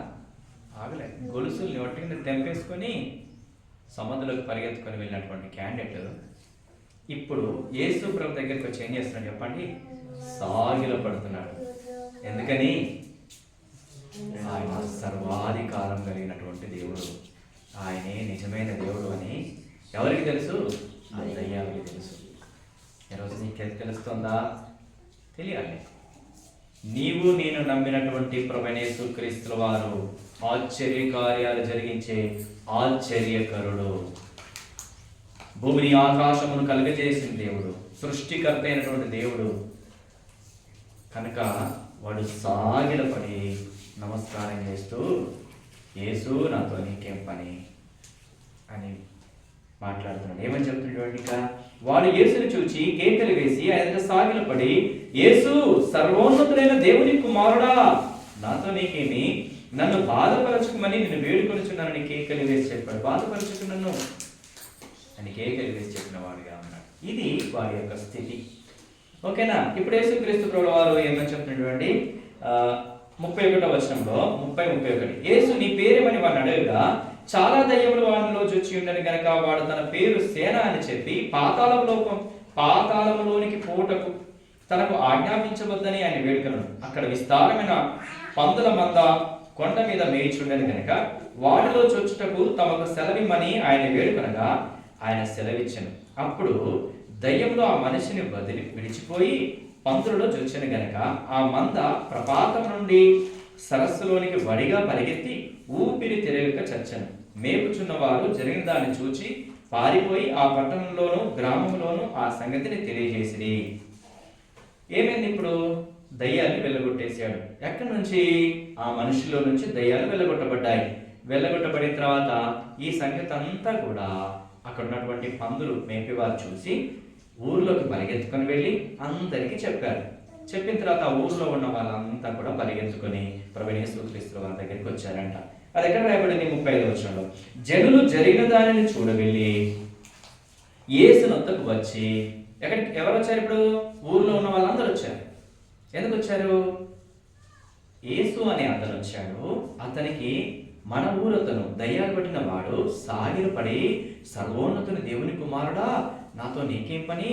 ఆగలే. గొలుసుల్ని ఒట్టి తెంపేసుకొని సముద్రంలోకి పరిగెత్తుకొని వెళ్ళినటువంటి క్యాండిడేట్ ఇప్పుడు యేసు ప్రభు దగ్గరికి వచ్చి ఏం చేస్తున్నాడు చెప్పండి? సాగిల పడుతున్నాడు. ఎందుకని? ఆయన సర్వాధికారం కలిగినటువంటి దేవుడు, ఆయనే నిజమైన దేవుడు అని ఎవరికి తెలుసు? ఆ దయ్యాలకి తెలుసు. ఈరోజు నీకు తెలుస్తుందా? తెలియాలి. నీవు నేను నమ్మినటువంటి ప్రభువైన యేసుక్రీస్తు వారు ఆశ్చర్య కార్యాలు జరిగించే ఆశ్చర్యకరుడు, భూమిని ఆకాశమును కలుగజేసిన దేవుడు, సృష్టికర్త అయినటువంటి దేవుడు. కనుక వాడు సాగిలపడి నమస్కారం చేస్తూ, యేసు నాతో నీకేం పని అని మాట్లాడుతున్నాడు. ఏమని చెప్తున్నాడు? ఇంకా వాడు యేసుని చూచి కేకలు వేసి ఆయన సాగిలపడి, యేసు సర్వోన్నతుడైన దేవుని కుమారుడా, నాతో నీకేమి, నన్ను బాధపరచుకోమని నేను వేడుకొనుచున్నానని కేకలు వేసి చెప్పాడు. బాధపరచుకు నన్ను అని కేకలు వేసి చెప్పిన వాడుగా ఉన్నాడు. ఇది వాడి యొక్క స్థితి. ఓకేనా? ఇప్పుడు యేసుక్రీస్తు ప్రభువు వారు ఏమని చెప్తున్నటువంటి 31వ వచనంలో 30-31 యేసు నీ పేరేమని వాడిని అడగగా చాలా దయ్యములు వాడిలో జొచ్చి ఉండని గనక వాడు తన పేరు సేన అని చెప్పి పాతాళములోనికి పోటకు తనకు ఆజ్ఞాపించవద్దని ఆయన వేడుకను. అక్కడ విస్తారమైన పందుల మంద కొండ మీద మేయిచుండని గనక వాడిలో చొచ్చుటకు తమకు సెలవిమ్మని ఆయన వేడుకనగా ఆయన సెలవిచ్చను. అప్పుడు దయ్యంలో ఆ మనిషిని విడిచిపోయి పందులలో జొచ్చెను గనక ఆ మంద ప్రపాతం నుండి సరస్సులోనికి వడిగా పరిగెత్తి ఊపిరి తిరగక చచ్చెను. మేపుచున్న వారు జరిగిన దాన్ని చూచి పారిపోయి ఆ పట్టణంలోను గ్రామంలోను ఆ సంగతిని తెలియజేసిరి. ఏమైంది? ఇప్పుడు దయ్యాన్ని వెళ్ళగొట్టేశాడు. ఎక్కడి నుంచి? ఆ మనిషిలో నుంచి దయ్యాలు వెళ్ళగొట్టబడ్డాయి. వెళ్ళగొట్టబడిన తర్వాత ఈ సంగతి అంతా కూడా అక్కడ ఉన్నటువంటి పందులు మేపేవారు చూసి ఊర్లోకి పరిగెత్తుకొని వెళ్ళి అందరికీ చెప్పారు. చెప్పిన తర్వాత ఆ ఊర్లో ఉన్న వాళ్ళంతా కూడా పరిగెత్తుకొని ప్రభువైన యేసుక్రీస్తు వారి దగ్గరికి వచ్చారంట. అది ఎక్కడ రాయబడింది? 35వ వచనంలో జనులు జరిగిన దానిని చూడవెళ్ళి యేసునొద్దకు వచ్చి, ఎవరు వచ్చారు? ఇప్పుడు ఊర్లో ఉన్న వాళ్ళందరూ వచ్చారు. ఎందుకు వచ్చారు? యేసు అనే అతను వచ్చాడు. అతనికి మన ఊరతను దయ్యాలు పట్టిన వాడు సాగిలపడి, సర్వోన్నతుని దేవుని కుమారుడా, నాతో నీకేం పని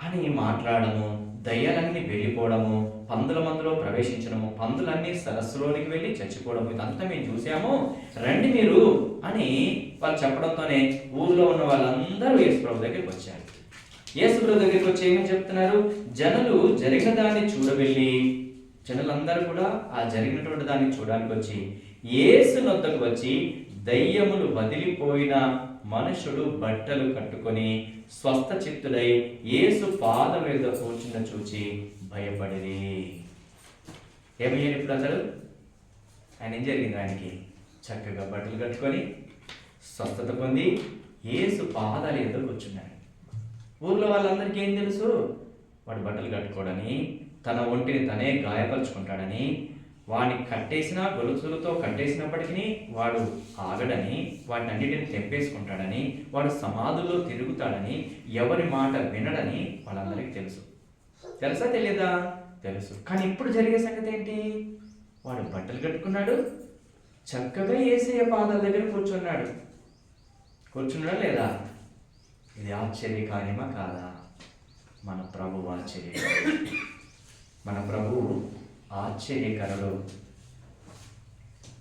అని మాట్లాడము, దయ్యాలన్నీ వెళ్ళిపోవడము, పందుల మందులో ప్రవేశించడము, పందులన్నీ సరస్సులోనికి వెళ్ళి చచ్చిపోవడము, ఇదంతా మేము చూసాము, రండి మీరు అని వాళ్ళు చెప్పడంతోనే ఊర్లో ఉన్న వాళ్ళందరూ యేసు ప్రభు దగ్గరికి వచ్చారు. యేసు ప్రభు దగ్గరికి వచ్చి ఏమని చెప్తున్నారు? జనులు జరిగిన దాన్ని చూడవెళ్ళి, జనులందరూ కూడా ఆ జరిగినటువంటి దాన్ని చూడడానికి వచ్చి యేసు నొద్దకు వచ్చి దయ్యములు వదిలిపోయిన మనుషుడు బట్టలు కట్టుకొని స్వస్థ చిత్తుడై యేసు పాదం మీద కూర్చున్న చూచి భయపడిరి. ఏమయ్యాడు ఇప్పుడు అతడు? ఆయన ఏం జరిగింది? ఆయనకి చక్కగా బట్టలు కట్టుకొని స్వస్థత పొంది యేసు పాదాల మీద కూర్చున్నాడు. ఊర్లో వాళ్ళందరికీ ఏం తెలుసు? వాడు బట్టలు కట్టుకోవడని, తన ఒంటిని తనే గాయపరుచుకుంటాడని, వాడిని కట్టేసిన గొలుసులతో కట్టేసినప్పటికీ వాడు ఆగడని, వాటిని అన్నిటిని తెంపేసుకుంటాడని, వాడు సమాధుల్లో తిరుగుతాడని, ఎవరి మాట వినడని వాళ్ళందరికీ తెలుసు. తెలుసా? తెలియదా? తెలుసు. కానీ ఇప్పుడు జరిగే సంగతి ఏంటి? వాడు బట్టలు కట్టుకున్నాడు, చక్కగా యేసయ్య పాదాల దగ్గర కూర్చున్నాడా లేదా? ఇది ఆశ్చర్య కార్యమా కాదా? మన ప్రభువు ఆశ్చర్యకరుడు. మన ప్రభువు ఆశ్చర్యకరుడు.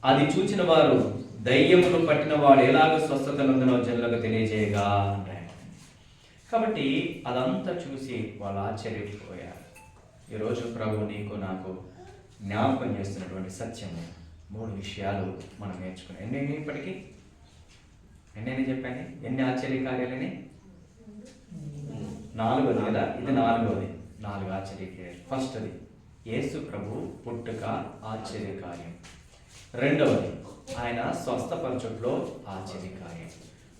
అది చూచిన వారు దయ్యములు పట్టిన వాడు ఎలాగో స్వస్థత నందునో జనులకు తెలియజేయగా అంటారు. కాబట్టి అదంతా చూసి వాళ్ళు ఆశ్చర్యపోయారు. ఈరోజు ప్రభు నీకు నాకు జ్ఞాపకం చేస్తున్నటువంటి సత్యము 3 విషయాలు మనం నేర్చుకున్నాం. ఎన్ని ఇప్పటికీ ఎన్ని చెప్పాను? ఎన్ని ఆశ్చర్య కార్యాలని? 4వది కదా, ఇది 4వది. 4 ఆశ్చర్య కార్యాలు. ఫస్ట్ది యేసు ప్రభు పుట్టుక ఆశ్చర్యకార్యం. 2వది ఆయన స్వస్థపరచుట్లో ఆశ్చర్యకార్యం.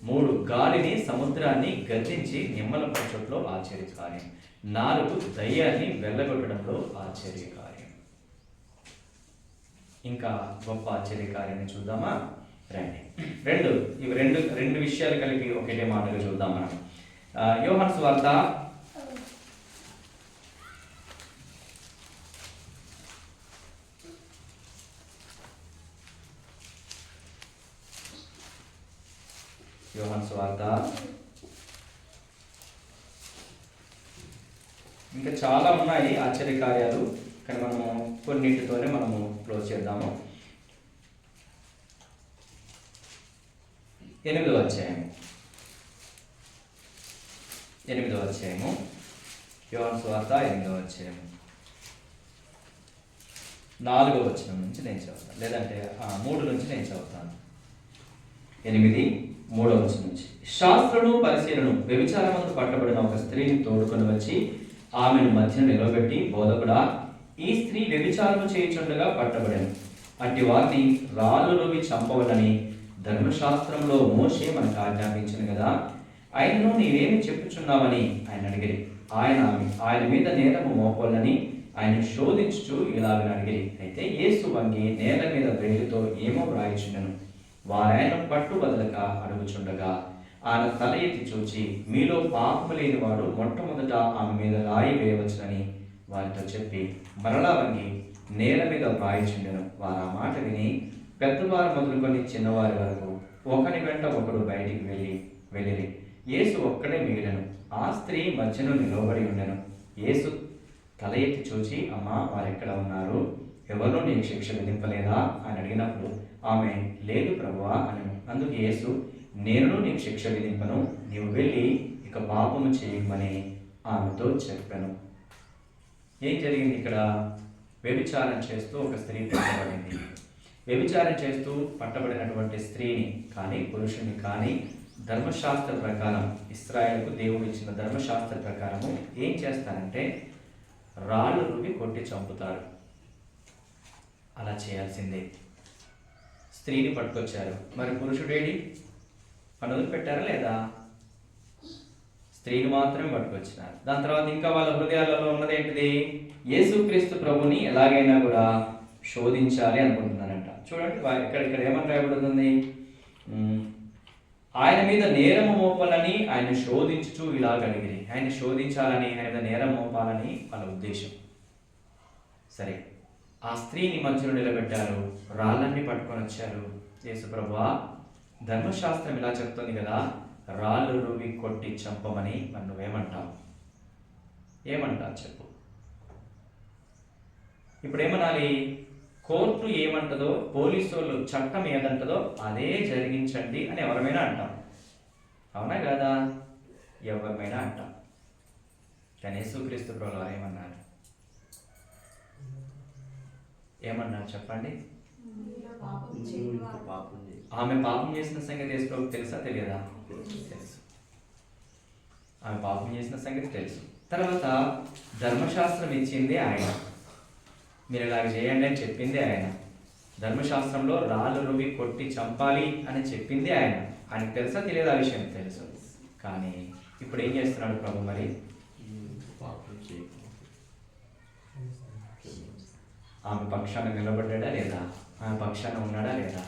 3 గాలిని సముద్రాన్ని గద్దించి నిమ్మలపరచుట్లో ఆశ్చర్యకార్యం. 4 దయ్యాన్ని వెళ్ళగొట్టడంలో ఆశ్చర్యకార్యం. ఇంకా గొప్ప ఆశ్చర్యకార్యాన్ని చూద్దామా? రండి. ఇవి రెండు విషయాలు కలిపి ఒకటే మాటగా చూద్దాం మనం. యోహాను సువార్త 8 ఇంకా చాలా ఉన్నాయి ఆశ్చర్యకార్యాలు, కానీ మనము కొన్నిటితోనే మనము క్లోజ్ చేద్దాము. 8వ అధ్యాయము యోహాను సువార్త 8వ అధ్యాయము 4వ వచనం నుంచి నేను చదువుతాను, లేదంటే 3 నుంచి నేను చదువుతాను. 8:3 నుంచి. శాస్త్రులు పరిశీలన వ్యభిచారమందు పట్టబడిన ఒక స్త్రీని తోడుకొని వచ్చి ఆమెను మధ్య నిలబెట్టి, బోధకుడా, ఈ స్త్రీ వ్యభిచారము చేయుచుండగా పట్టబడెను. అట్టి వారిని రాళ్ళు రువి చంపవలని ధర్మశాస్త్రంలో మోషే మనకు ఆజ్ఞాపించను కదా, ఆయనను నీవేమి చెప్పుచున్నావని ఆయన అడిగిరి. ఆయన మీద నేరము మోపాలని ఆయన శోధించుచు ఇలాగని అడిగిరి. అయితే యేసు వంగి నేల మీద వేలితో ఏమో వ్రాయిచుండెను. వారాయన పట్టు వదలక అడుగుచుండగా ఆయన తల ఎత్తి చూచి, మీలో పాపము లేని వాడు మొట్టమొదట ఆమె మీద రాయి వేయవచ్చునని వారితో చెప్పి మరలా వంగి నేల మీద వ్రాయిచుండెను. వారు ఆ మాట విని పెద్దవారు మొదలుకొని చిన్నవారి వరకు ఒకని వెంట ఒకడు బయటికి వెళ్ళిరి. యేసు ఒక్కడే మిగిలెను. ఆ స్త్రీ మధ్యలో నిలబడి ఉండెను. యేసు తల ఎత్తి చూచి, అమ్మా, వారెక్కడ ఉన్నారు? ఎవరు నీకు శిక్ష విధింపలేదా అని అడిగినప్పుడు ఆమె, లేదు ప్రభువా అని. అందుకు యేసు, నేను నీకు శిక్ష విధింపను, నీవు వెళ్ళి ఇక పాపము చేయమని ఆమెతో చెప్పాను. ఏం జరిగింది ఇక్కడ? వ్యభిచారం చేస్తూ ఒక స్త్రీ పట్టబడింది. వ్యభిచారం చేస్తూ పట్టబడినటువంటి స్త్రీని కానీ పురుషుని కానీ ధర్మశాస్త్ర ప్రకారం, ఇశ్రాయేలుకు దేవుడు ఇచ్చిన ధర్మశాస్త్ర ప్రకారము ఏం చేస్తారంటే రాళ్ళు రువి కొట్టి చంపుతారు. అలా చేయాల్సిందే. స్త్రీని పట్టుకొచ్చారు, మరి పురుషుడేడి? పని వదిలిపెట్టారా లేదా? స్త్రీని మాత్రమే పట్టుకొచ్చినారు. దాని తర్వాత ఇంకా వాళ్ళ హృదయాలలో ఉన్నది ఏంటిది? యేసుక్రీస్తు ప్రభుని ఎలాగైనా కూడా శోధించాలి అనుకుంటున్నారంట. చూడండి, ఇక్కడ ఏమని రాయబడుతుంది? ఆయన మీద నేరము మోపాలని ఆయన శోధించుచు ఇలాగ అడిగిరి. ఆయన శోధించాలని, ఆయన మీద నేరం మోపాలని వాళ్ళ ఉద్దేశం. సరే, ఆ స్త్రీని మధ్యలో నిలబెట్టారు, రాళ్ళన్నీ పట్టుకొని వచ్చారు. యేసు ప్రభువా, ధర్మశాస్త్రం ఇలా చెప్తుంది కదా, రాళ్ళు రువి కొట్టి చంపమని. మరి నువ్వేమంటావు? ఏమంటావు చెప్పు. ఇప్పుడు ఏమనాలి? కోర్టు ఏమంటదో, పోలీసు వాళ్ళు చట్టం ఏదంటదో అదే జరిగించండి అని ఎవరమైనా అంటాం. అవునా కదా? ఎవరిమైనా అంటాం. కానీ యేసుక్రీస్తు ప్రభువు ఏమన్నారు? ఏమన్నారు చెప్పండి? ఆమె పాపం చేసిన సంగతి యేసు ప్రభువుకు తెలుసా తెలియదా? తెలుసు. ఆమె పాపం చేసిన సంగతి తెలుసు. తర్వాత ధర్మశాస్త్రం ఇచ్చింది ఆయన, మీరు ఇలాగ చేయండి అని చెప్పింది ఆయన. ధర్మశాస్త్రంలో రాళ్ళు రువి కొట్టి చంపాలి అని చెప్పింది ఆయన. ఆయనకు తెలుసా తెలియదా? ఆ విషయం తెలుసు. కానీ ఇప్పుడు ఏం చేస్తున్నాడు ప్రభు? మరి ఆమె పక్షాన నిలబడ్డా లేదా? ఆమె పక్షాన ఉన్నాడా లేదా?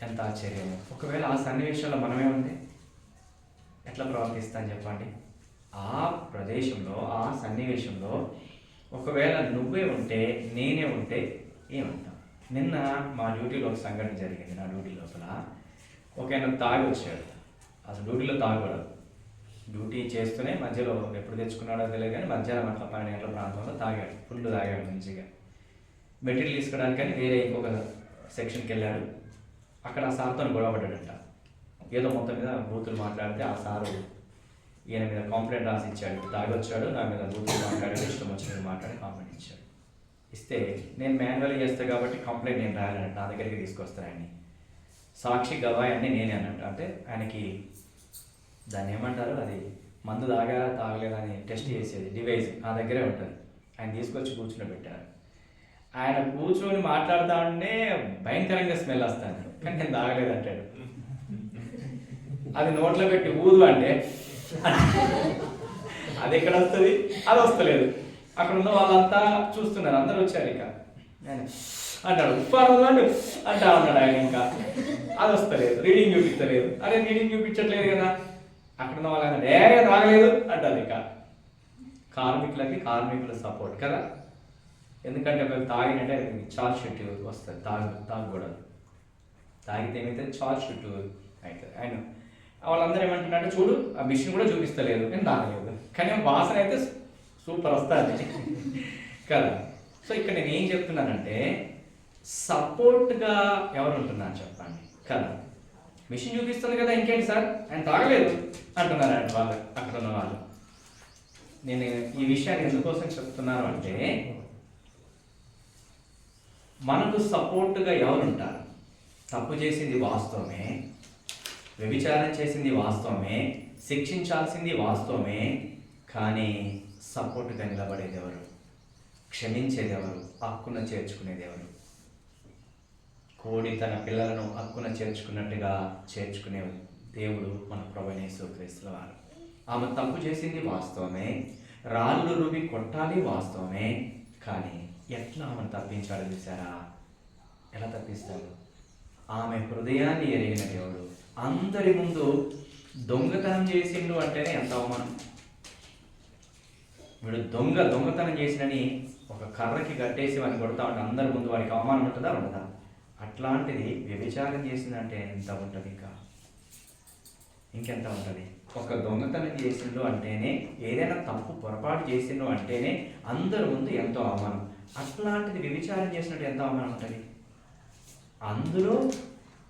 ఎంత ఆశ్చర్యం! ఒకవేళ ఆ సన్నివేశంలో మనమే ఉంటే ఎట్లా ప్రవర్తిస్తాను చెప్పండి? ఆ ప్రదేశంలో, ఆ సన్నివేశంలో ఒకవేళ నువ్వే ఉంటే, నేనే ఉంటే ఏమంటాం? నిన్న మా డ్యూటీలో ఒక సంఘటన జరిగింది. నా డ్యూటీ లోపల ఒక ఆయన తాగి వచ్చాడు. అసలు డ్యూటీలో తాగకూడదు. డ్యూటీ చేస్తూనే మధ్యలో ఎప్పుడు తెచ్చుకున్నాడో తెలియదు, కానీ మధ్యాహ్నం అట్లా 12 గంటల ప్రాంతంలో తాగాడు. ఫుల్ తాగాడు మంచిగా. మెటీరియల్ తీసుకోవడానికని వేరే ఇంకొక సెక్షన్కి వెళ్ళాడు. అక్కడ ఆ సార్తో గొడవపడ్డాడంట. ఏదో మొత్తం మీద బూతులు మాట్లాడితే ఆ సారు ఈయన మీద కంప్లైంట్ రాసి ఇచ్చాడు. తాగొచ్చాడు, నా మీద బూతులు మాట్లాడాడు, ఇష్టం వచ్చినట్టు మాట్లాడి కంప్లైంట్ ఇచ్చాడు. ఇస్తే నేను మాన్యువల్గా చేస్తాను కాబట్టి కంప్లైంట్ నేను రాయాలంట, నా దగ్గరికి తీసుకొస్తాను ఆయన్ని. సాక్షి గవాయి అన్నీ నేనే అన్నట్టు. అంటే ఆయనకి దాన్ని ఏమంటారు, అది మందు తాగలేదా అని టెస్ట్ చేసేది డివైస్ నా దగ్గరే ఉంటుంది. ఆయన తీసుకొచ్చి కూర్చుని పెట్టారు. ఆయన కూర్చొని మాట్లాడుతూ ఉంటే భయంకరంగా స్మెల్ వస్తాను, కానీ నేను తాగలేదు అంటాడు. అది నోట్లో పెట్టి ఊదు అంటే అది ఎక్కడ వస్తుంది? అది వస్తలేదు. అక్కడ ఉన్న వాళ్ళంతా చూస్తున్నారు, అందరూ వచ్చారు. ఇక నేను అంటాడు, ఉప్పాను అంటే అంటా ఉన్నాడు ఆయన. ఇంకా అది వస్తలేదు, రీడింగ్ చూపించలేదు. అరే రీడింగ్ చూపించట్లేదు కదా, అక్కడ ఉన్న వాళ్ళు తాగలేదు అంటారు. ఇక కార్మికుల సపోర్ట్ కదా, ఎందుకంటే ఒకవేళ తాగినంటే చార్జ్ షీట్ వస్తుంది, తాగకూడదు. తాగితే ఏమైతే చార్జ్ షీట్ అవుతుంది. ఆయన వాళ్ళందరూ ఏమంటున్నారంటే, చూడు ఆ మిషన్ కూడా చూపిస్తలేదు, నేను తాగలేదు, కానీ వాసన అయితే సూపర్ వస్తుంది కదా. సో ఇక్కడ నేను ఏం చెప్తున్నానంటే, సపోర్ట్గా ఎవరు ఉంటున్నారు చెప్పండి కదా. మిషన్ చూపిస్తుంది కదా, ఇంకేంటి సార్ ఆయన తాగలేదు అంటున్నారంట వాళ్ళు, అక్కడ ఉన్న వాళ్ళు. నేను ఈ విషయాన్ని ఎందుకోసం చెప్తున్నాను అంటే, మనకు సపోర్ట్గా ఎవరు ఉంటారు? తప్పు చేసింది వాస్తవమే, వ్యభిచారం చేసింది వాస్తవమే, శిక్షించాల్సింది వాస్తవమే, కానీ సపోర్ట్గా నిలబడేది ఎవరు? క్షమించేది ఎవరు? హక్కున చేర్చుకునేది ఎవరు? కోడి తన పిల్లలను హక్కున చేర్చుకున్నట్టుగా చేర్చుకునే దేవుడు మన ప్రభువైన యేసుక్రీస్తు వారు. ఆమె తప్పు చేసింది వాస్తవమే, రాళ్ళు రువి కొట్టాలి వాస్తవమే, కానీ ఎట్లా ఆమెను తప్పించాడు చూసారా? ఎలా తప్పిస్తాడు? ఆమె హృదయాన్ని ఎరిగిన దేవుడు. అందరి ముందు దొంగతనం చేసిండు అంటేనే ఎంత అవమానం. వీడు దొంగతనం చేసినని ఒక కర్రకి కట్టేసి వాడిని కొడతా ఉంటే అందరి ముందు వాడికి అవమానం ఉంటుందా ఉండదా? అట్లాంటిది వ్యభిచారం చేసిందంటే ఎంత ఉంటుంది? ఇంకెంత ఉంటుంది? ఒక దొంగతనం చేసిండు అంటేనే, ఏదైనా తప్పు పొరపాటు చేసిండు అంటేనే అందరి ముందు ఎంతో అవమానం. అట్లాంటిది వ్యభిచారం చేసినట్టు ఎంత అవమానం ఉంటుంది? అందులో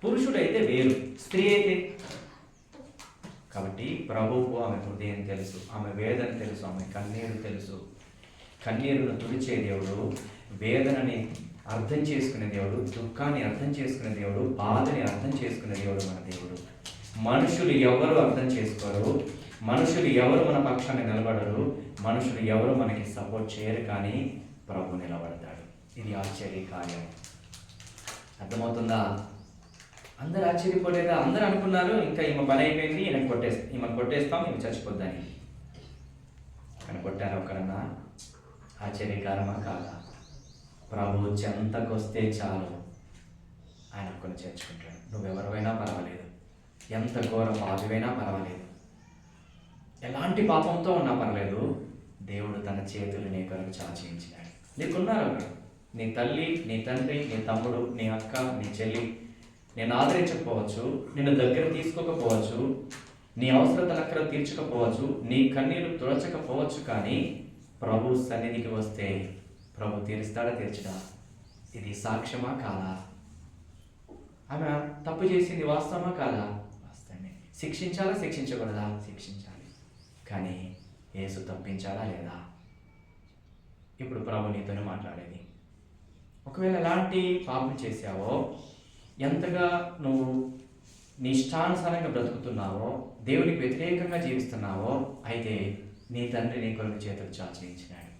పురుషుడైతే వేరు, స్త్రీ అయితే. కాబట్టి ప్రభువుకు ఆమె హృదయం తెలుసు, ఆమె వేదన తెలుసు, ఆమె కన్నీరు తెలుసు. కన్నీరును తుడిచే దేవుడు, వేదనని అర్థం చేసుకునే దేవుడు, దుఃఖాన్ని అర్థం చేసుకునే దేవుడు, బాధని అర్థం చేసుకునే దేవుడు మన దేవుడు. మనుషులు ఎవరు అర్థం చేసుకోరు, మనుషులు ఎవరు మన పక్షాన్ని నిలబడరు, మనుషులు ఎవరు మనకి సపోర్ట్ చేయరు, కానీ ప్రభు నిలబడతాడు. ఇది ఆశ్చర్య కార్యం. అర్థమవుతుందా? అందరు ఆశ్చర్యపోలేదా? అందరూ అనుకున్నారు ఇంకా ఈమె పని అయిపోయింది, ఈమెను కొట్టేస్తాం, ఈమె చచ్చిపోద్దని. కానీ కొట్టారు ఒక్కడన్నా? ఆశ్చర్యకారమా కాదా? ప్రభు చెంతకొస్తే చాలు ఆయన కొన్ని చేర్చుకుంటాడు. నువ్వెవరైనా పర్వాలేదు, ఎంత ఘోర పాపివైనా పర్వాలేదు, ఎలాంటి పాపంతో ఉన్నా పర్లేదు, దేవుడు తన చేతులు నీ కొరకు చాచించాడు. నీకున్నారు అక్కడ నీ తల్లి, నీ తండ్రి, నీ తమ్ముడు, నీ అక్క, నీ చెల్లి. నేను ఆదరించకపోవచ్చు, నిన్ను దగ్గర తీసుకోకపోవచ్చు, నీ అవసరతలు అక్కడ తీర్చకపోవచ్చు, నీ కన్నీరు తుడచకపోవచ్చు, కానీ ప్రభు సన్నిధికి వస్తే ప్రభు తీరుస్తాడా తీర్చడా? ఇది సాక్ష్యమా కాదా? ఆమె తప్పు చేసింది వాస్తవమా కాదా? వాస్తవమే. శిక్షించాలా శిక్షించకూడదా? శిక్షించాలి. కానీ యేసు తప్పించాడా లేదా? ఇప్పుడు ప్రభు నీతోనే మాట్లాడేది. ఒకవేళ ఎలాంటి పాపం చేశావో, ఎంతగా నువ్వు నీ ఇష్టానుసారంగా బ్రతుకుతున్నావో, దేవునికి వ్యతిరేకంగా జీవిస్తున్నావో, అయితే నీ తండ్రి నీ కొరకు చేతులు చాచించినాడు.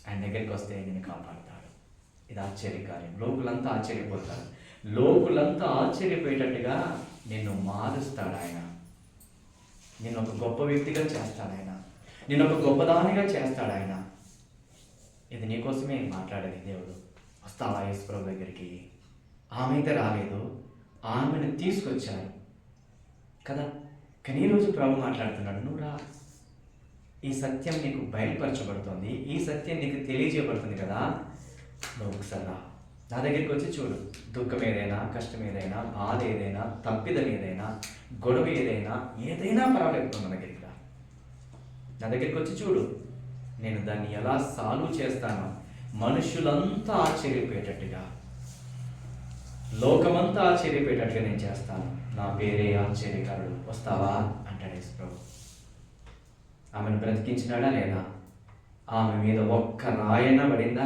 ఆయన దగ్గరికి వస్తే నేను కాపాడుతాడు. ఇది ఆశ్చర్యకార్యం. లోకులంతా ఆశ్చర్యపోతారు. లోకులంతా ఆశ్చర్యపోయేటట్టుగా నిన్ను మారుస్తాడు ఆయన. నిన్ను ఒక గొప్ప వ్యక్తిగా చేస్తాడు ఆయన. నిన్ను ఒక గొప్పదానిగా చేస్తాడు ఆయన. ఇది నీకోసమే మాట్లాడేది దేవుడు. వస్తావా యేసు ప్రభు దగ్గరికి? ఆమె అయితే రాలేదు, ఆమెను తీసుకొచ్చారు కదా. కానీ ఈరోజు ప్రభు మాట్లాడుతున్నాడు, నువ్వు రా, ఈ సత్యం నీకు బయలుపరచబడుతుంది, ఈ సత్యం నీకు తెలియజేయబడుతుంది కదా, నువ్వు ఒకసారి రా, నా దగ్గరికి వచ్చి చూడు. దుఃఖం ఏదైనా, కష్టం ఏదైనా, బాధ ఏదైనా, తప్పిదం ఏదైనా, గొడవ ఏదైనా పర్వాలేదు, నా దగ్గరికి రా, నా దగ్గరికి వచ్చి చూడు, నేను దాన్ని ఎలా సాల్వ్ చేస్తానో, మనుషులంతా ఆశ్చర్యపోయేటట్టుగా, లోకమంతా ఆశ్చర్యపోయేటట్టుగా నేను చేస్తాను. నా పేరే ఆశ్చర్యకారుడు. వస్తావా అంటాడు యేసు ప్రభు. ఆమెను బ్రతికించినాడా లేదా? ఆమె మీద ఒక్క రాయన పడిందా?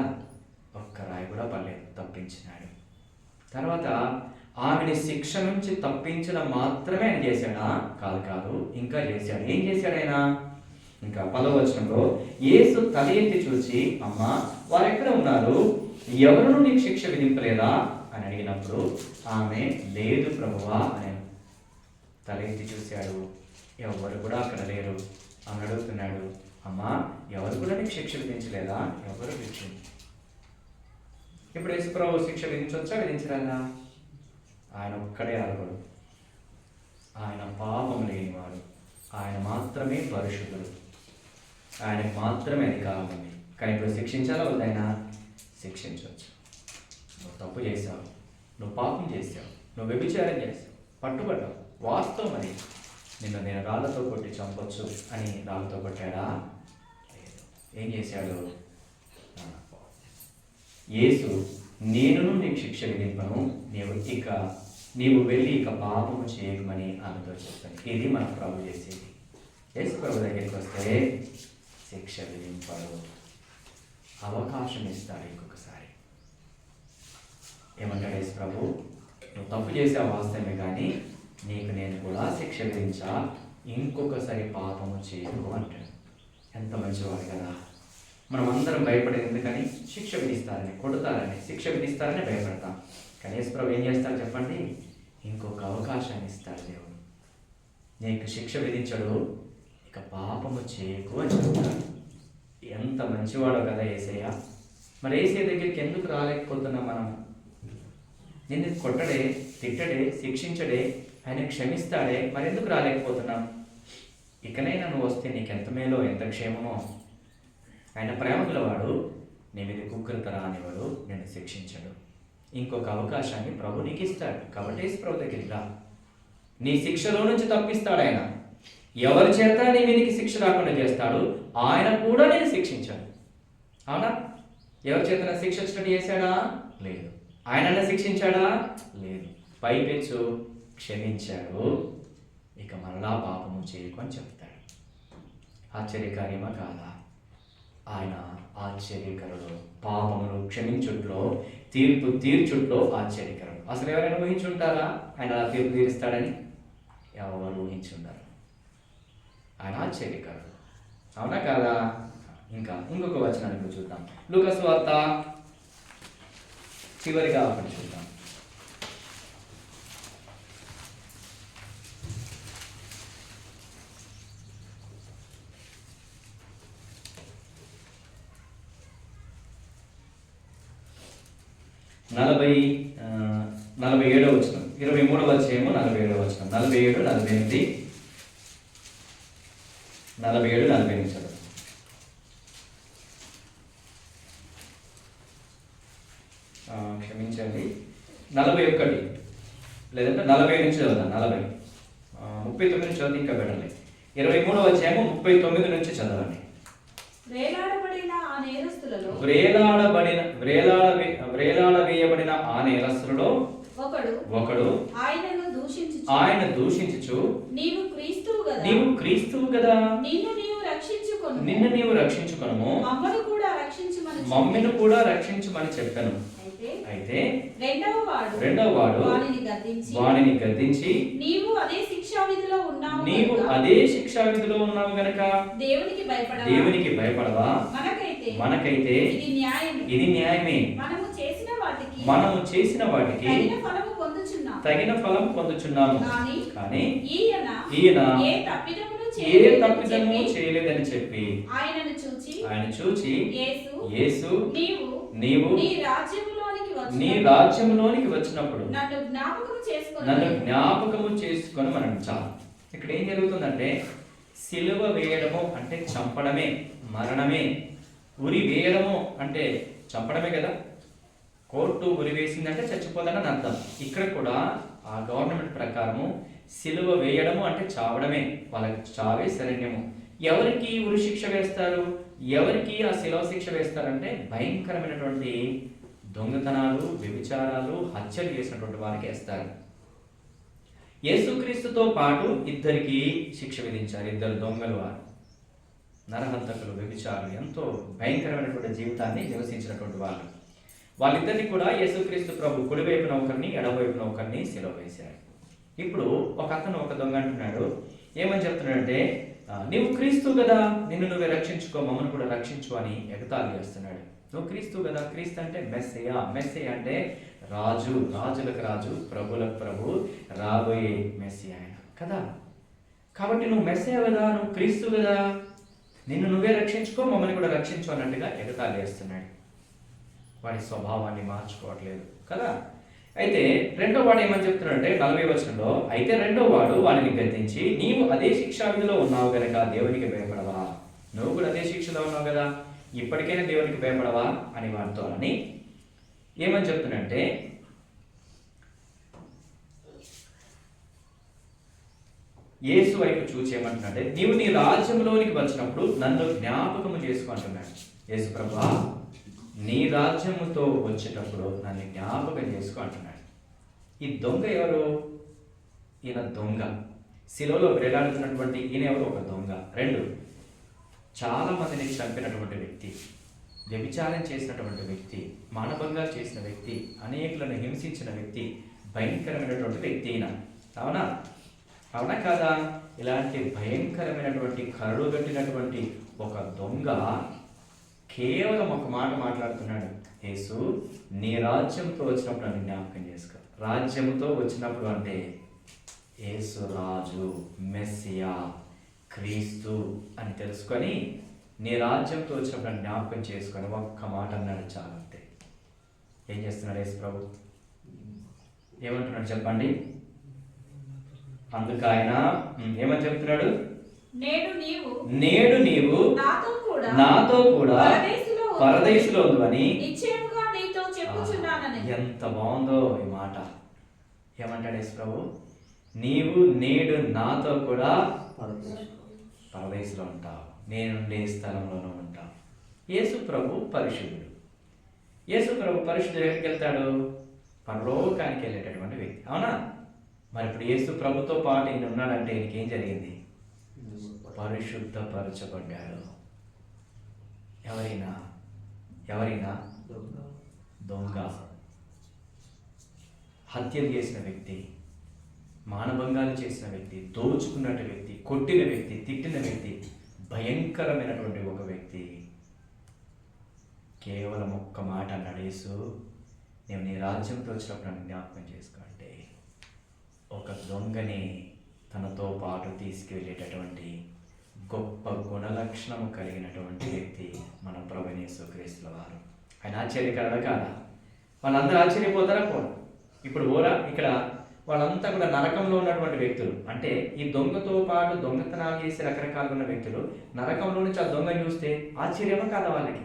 ఒక్క రాయి కూడా పడలేదు, తప్పించినాడు. తర్వాత ఆమెని శిక్ష నుంచి తప్పించడం మాత్రమే ఆయన చేశాడా? కాదు, ఇంకా చేశాడు. ఏం చేశాడు ఆయన? ఇంకా 10వ వచనంలో, యేసు తల ఎత్తి చూసి, అమ్మా వారు ఎక్కడ ఉన్నారు, ఎవరు నీకు శిక్ష విధింపలేదా అని అడిగినప్పుడు ఆమె, లేదు ప్రభువా అని తల ఎత్తి చూశాడు. ఎవరు కూడా అక్కడ లేరు. ఆమె అడుగుతున్నాడు, అమ్మా ఎవరు కూడా నీకు శిక్ష విధించలేదా? ఎవరు ఇప్పుడు యేసుప్రభు శిక్ష విధించవచ్చా, విధించరాదా? ఆయన ఒక్కడే అర్హుడు. ఆయన పాపం లేనివాడు. ఆయన మాత్రమే పరిశుద్ధుడు. ఆయనకు మాత్రమే అధికారం ఉంది. కానీ ఇప్పుడు శిక్షించాలా వద్దైనా? శిక్షించవచ్చు. నువ్వు తప్పు చేశావు, నువ్వు పాపం చేశావు, నువ్వు వ్యభిచారం చేశావు, పట్టుబడ్డావు, వాస్తవం అది. నేను రాళ్ళతో కొట్టి చంపొచ్చు అని రాళ్ళతో కొట్టాడా? లేదు. ఏం చేశాడు? యేసు, నేను నీకు శిక్ష విధింపను, నీవు వెళ్ళి ఇక పాపము చేయకమని ఆమెతో చెప్తాను. ఇది మన ప్రభు చేసేది. యేసు ప్రభు దగ్గరికి వస్తే శిక్ష విధింపడు, అవకాశం ఇస్తాడు ఇంకొకసారి. ఏమంటాడు యేసు ప్రభు? నువ్వు తప్పు చేసావు వాస్తవమే, కానీ నీకు నేను కూడా శిక్ష విధించా, ఇంకొకసారి పాపము చేయకు అంటాడు. ఎంత మంచివాడు కదా. మనం అందరం భయపడేది ఎందుకని? శిక్ష విధిస్తారని, కొడతారని, శిక్ష విధిస్తారని భయపడతాం. కానీ యేసు ప్రభు ఏం చేస్తాడు చెప్పండి? ఇంకొక అవకాశాన్ని ఇస్తాడు దేవుడు. నీకు శిక్ష విధించడు, ఇక పాపము చేయకు అని చెప్తాడు. ఎంత మంచివాడో కదా యేసయ్య. మరి యేసయ్య దగ్గరికి ఎందుకు రాలేకపోతున్నాం మనం? నిన్ను కొట్టడే, తిట్టడే, శిక్షించడే, ఆయన క్షమిస్తాడే, మరి ఎందుకు రాలేకపోతున్నాం? ఇకనైనా నువ్వు వస్తే నీకు ఎంత మేలో, ఎంత క్షేమమో. ఆయన ప్రేమ గలవాడు, నీ మీద కుక్కృత రానివాడు, నేను శిక్షించడు. ఇంకొక అవకాశాన్ని ప్రభు నీకు ఇస్తాడు. కాబట్టి యేసు ప్రభు దగ్గరికి రా. నీ శిక్షలో నుంచి తప్పిస్తాడు ఆయన. ఎవరి చేత నీ మీదకి శిక్ష రాకుండా చేస్తాడు, ఆయన కూడా నేను శిక్షించాడు. అవునా? ఎవరి చేత శిక్ష వచ్చినట్టు చేశాడా? లేదు. ఆయన శిక్షించాడా? లేదు. పైపెచ్చు క్షమించాడు, ఇక మరలా పాపము చేయకు అని చెప్తాడు. ఆశ్చర్యకార్యమా కాదా? ఆయన ఆశ్చర్యకరుడు. పాపమును క్షమించుట్లో, తీర్పు తీర్చుట్లో ఆశ్చర్యకరుడు. అసలు ఎవరైనా ఊహించుంటారా ఆయన తీర్పు తీరుస్తాడని? ఎవరు ఊహించుంటారు? ఆయన ఆశ్చర్యకరుడు. అవునా కాదా? ఇంకొక వచనాన్ని చూద్దాం. లూకా సువార్త చివరిగా ఒకటి చూద్దాం. నలభై 47వ వచనం, 23వ అధ్యాయము 47వ వచనం, 47, 48, 47, 48 చదువు. క్షమించండి, 41 లేదంటే 40 నుంచి చదువుతాను. 40, 39 నుంచి చదివి ఇంకా పెట్టండి. 23వ అధ్యాయము 39 నుంచి చదవండి. వేయబడిన ఆ నేరస్తులలో ఒకడు ఆయన దూషించుచు, నీవు క్రీస్తువు కదా, నిన్ను నీవు రక్షించుకొనుము, మమ్మిని కూడా రక్షించుమని చెప్పాను. అయితే రెండవ వాడు వాడిని గద్దించి, నీవు అదే శిక్షా విధిలో ఉన్నావు గనక దేవునికి భయపడవా? మనకైతే ఇది న్యాయమే. మనము చేసిన వాటికి తగిన ఫలము పొందుచున్నాము. కానీ ఈయన ఏ తప్పిదము చేయలేదని చెప్పి ఆయన చూచి, యేసు, నీవు నీ రాజ్యంలోనికి వచ్చినప్పుడు నన్ను జ్ఞాపకము చేసుకొని మనం చాలు. ఇక్కడ ఏం జరుగుతుందంటే, సిలువ వేయడము అంటే చంపడమే, మరణమే. ఉరి వేయడము అంటే చంపడమే కదా. కోర్టు ఉరి వేసిందంటే చచ్చిపోతాడని అర్థం. ఇక్కడ కూడా ఆ గవర్నమెంట్ ప్రకారము సిలువ వేయడము అంటే చావడమే. వాళ్ళకి చావే శరణ్యము. ఎవరికి ఉరి శిక్ష వేస్తారు? ఎవరికి ఆ శిలువ శిక్ష వేస్తారంటే భయంకరమైనటువంటి దొంగతనాలు, వ్యభిచారాలు, హత్యలు చేసినటువంటి వారికి వేస్తారు. యేసుక్రీస్తుతో పాటు ఇద్దరికి శిక్ష విధించారు. ఇద్దరు దొంగలు, వారు నరహంతకులు, వ్యభిచారులు, ఎంతో భయంకరమైనటువంటి జీవితాన్ని నివసించినటువంటి వాళ్ళు. వాళ్ళిద్దరిని కూడా యేసుక్రీస్తు ప్రభు కుడివైపున ఒకరిని, ఎడవైపున ఒకరిని సిలువ వేశారు. ఇప్పుడు ఒక అతను, ఒక దొంగ అంటున్నాడు, ఏమని చెప్తున్నాడంటే, నీవు క్రీస్తు కదా, నిన్ను నువ్వే రక్షించుకో, మమ్మల్ని కూడా రక్షించు అని ఎగతాళి చేస్తున్నాడు. నువ్వు క్రీస్తు కదా. క్రీస్తు అంటే మెస్సయ్య. మెస్సయ్య అంటే రాజు, రాజులకు రాజు, ప్రభులకు ప్రభు, రాబోయే మెస్సయ్య ఆయన కదా. కాబట్టి నువ్వు మెస్సయ్య కదా, నువ్వు క్రీస్తు కదా, నిన్ను నువ్వే రక్షించుకో, మమ్మల్ని కూడా రక్షించు అన్నట్టుగా ఎగతాళి చేస్తున్నాడు. వాడి స్వభావాన్ని మార్చుకోవట్లేదు కదా. అయితే రెండో వాడు ఏమని చెప్తున్నాడంటే 40వ వచనంలో, అయితే రెండో వాడు వాడిని గద్దించి, నీవు అదే శిక్షా విధిలో ఉన్నావు గనక దేవునికి భయపడవా? నువ్వు కూడా అదే శిక్షలో ఉన్నావు కదా, ఇప్పటికైనా దేవునికి భయపడవా అని వాడితో అని ఏమని చెప్తున్నాడంటే, యేసు వైపు చూచి ఏమంటున్నాడంటే, నీవు నీ రాజ్యంలోనికి వచ్చినప్పుడు నన్ను జ్ఞాపకము చేసుకుంటున్నాడు. యేసు ప్రభువా, నీ రాజ్యముతో వచ్చేటప్పుడు నన్ను జ్ఞాపకం చేసుకో అంటున్నాడు. ఈ దొంగ ఎవరు? ఈయన దొంగ. శిలువలో వేలాడుతున్నటువంటి ఈయన ఎవరు? ఒక దొంగ. 2, చాలా మందిని చంపినటువంటి వ్యక్తి, వ్యభిచారం చేసినటువంటి వ్యక్తి, మానభంగాలు చేసిన వ్యక్తి, అనేకులను హింసించిన వ్యక్తి, భయంకరమైనటువంటి వ్యక్తి ఈయన. అవునా? అవునా కాదా? ఇలాంటి భయంకరమైనటువంటి కరుడుగట్టినటువంటి ఒక దొంగ కేవలం ఒక మాట మాట్లాడుతున్నాడు. యేసు, నీ రాజ్యంతో వచ్చినప్పుడు నన్ను జ్ఞాపకం చేసుకో. రాజ్యంతో వచ్చినప్పుడు అంటే యేసు రాజు, మెస్సియా, క్రీస్తు అని తెలుసుకొని నీ రాజ్యంతో వచ్చినప్పుడు నన్ను జ్ఞాపకం చేసుకొని ఒక్క మాట అన్నాడు చాలు, అంతే. ఏం చేస్తున్నాడు యేసు ప్రభు? ఏమంటున్నాడు చెప్పండి? అందుకు ఆయన ఏమని చెప్తున్నాడు? నేడు నీవు నాతో కూడా పరదేశులో ఉందని. ఎంత బాగుందో ఈ మాట. ఏమంటాడు యేసు ప్రభు? నీవు నేడు నాతో కూడా పరదేశులో ఉంటావు, నేనుండే స్థలంలోనూ ఉంటావు. యేసు ప్రభు పరిశుద్ధుడు. యేసు ప్రభు పరిశుద్ధుడు ఎక్కడికి వెళ్తాడు? పరలోకానికి వెళ్ళేటటువంటి వ్యక్తి. అవునా? మరి ఇప్పుడు యేసు ప్రభుతో పాటు ఈయన ఉన్నాడంటే ఈయనకి ఏం జరిగింది? పరిశుద్ధపరచబడ్డాడు. ఎవరైనా దొంగ, హత్యలు చేసిన వ్యక్తి, మానభంగాలు చేసిన వ్యక్తి, దోచుకున్నట్టు వ్యక్తి, కొట్టిన వ్యక్తి, తిట్టిన వ్యక్తి, భయంకరమైనటువంటి ఒక వ్యక్తి కేవలం ఒక్క మాట అన్నాడు యేసు, నేను నీ రాజ్యంతో వచ్చినప్పుడు నన్ను జ్ఞాపకం చేసుకో అంటే ఒక దొంగని తనతో పాటు తీసుకువెళ్ళేటటువంటి గొప్ప గుణలక్షణము కలిగినటువంటి వ్యక్తి మన ప్రభువైన యేసుక్రీస్తు వారు. ఆయన ఆశ్చర్యకరుడు కాదా? వాళ్ళందరూ ఆశ్చర్యపోతారా? కూడా ఇప్పుడు ఇక్కడ వాళ్ళంతా కూడా నరకంలో ఉన్నటువంటి వ్యక్తులు. అంటే ఈ దొంగతో పాటు దొంగతనాలు చేసి రకరకాలుగా ఉన్న వ్యక్తులు నరకంలో నుంచి ఆ దొంగని చూస్తే ఆశ్చర్యమా కాదా వాళ్ళకి?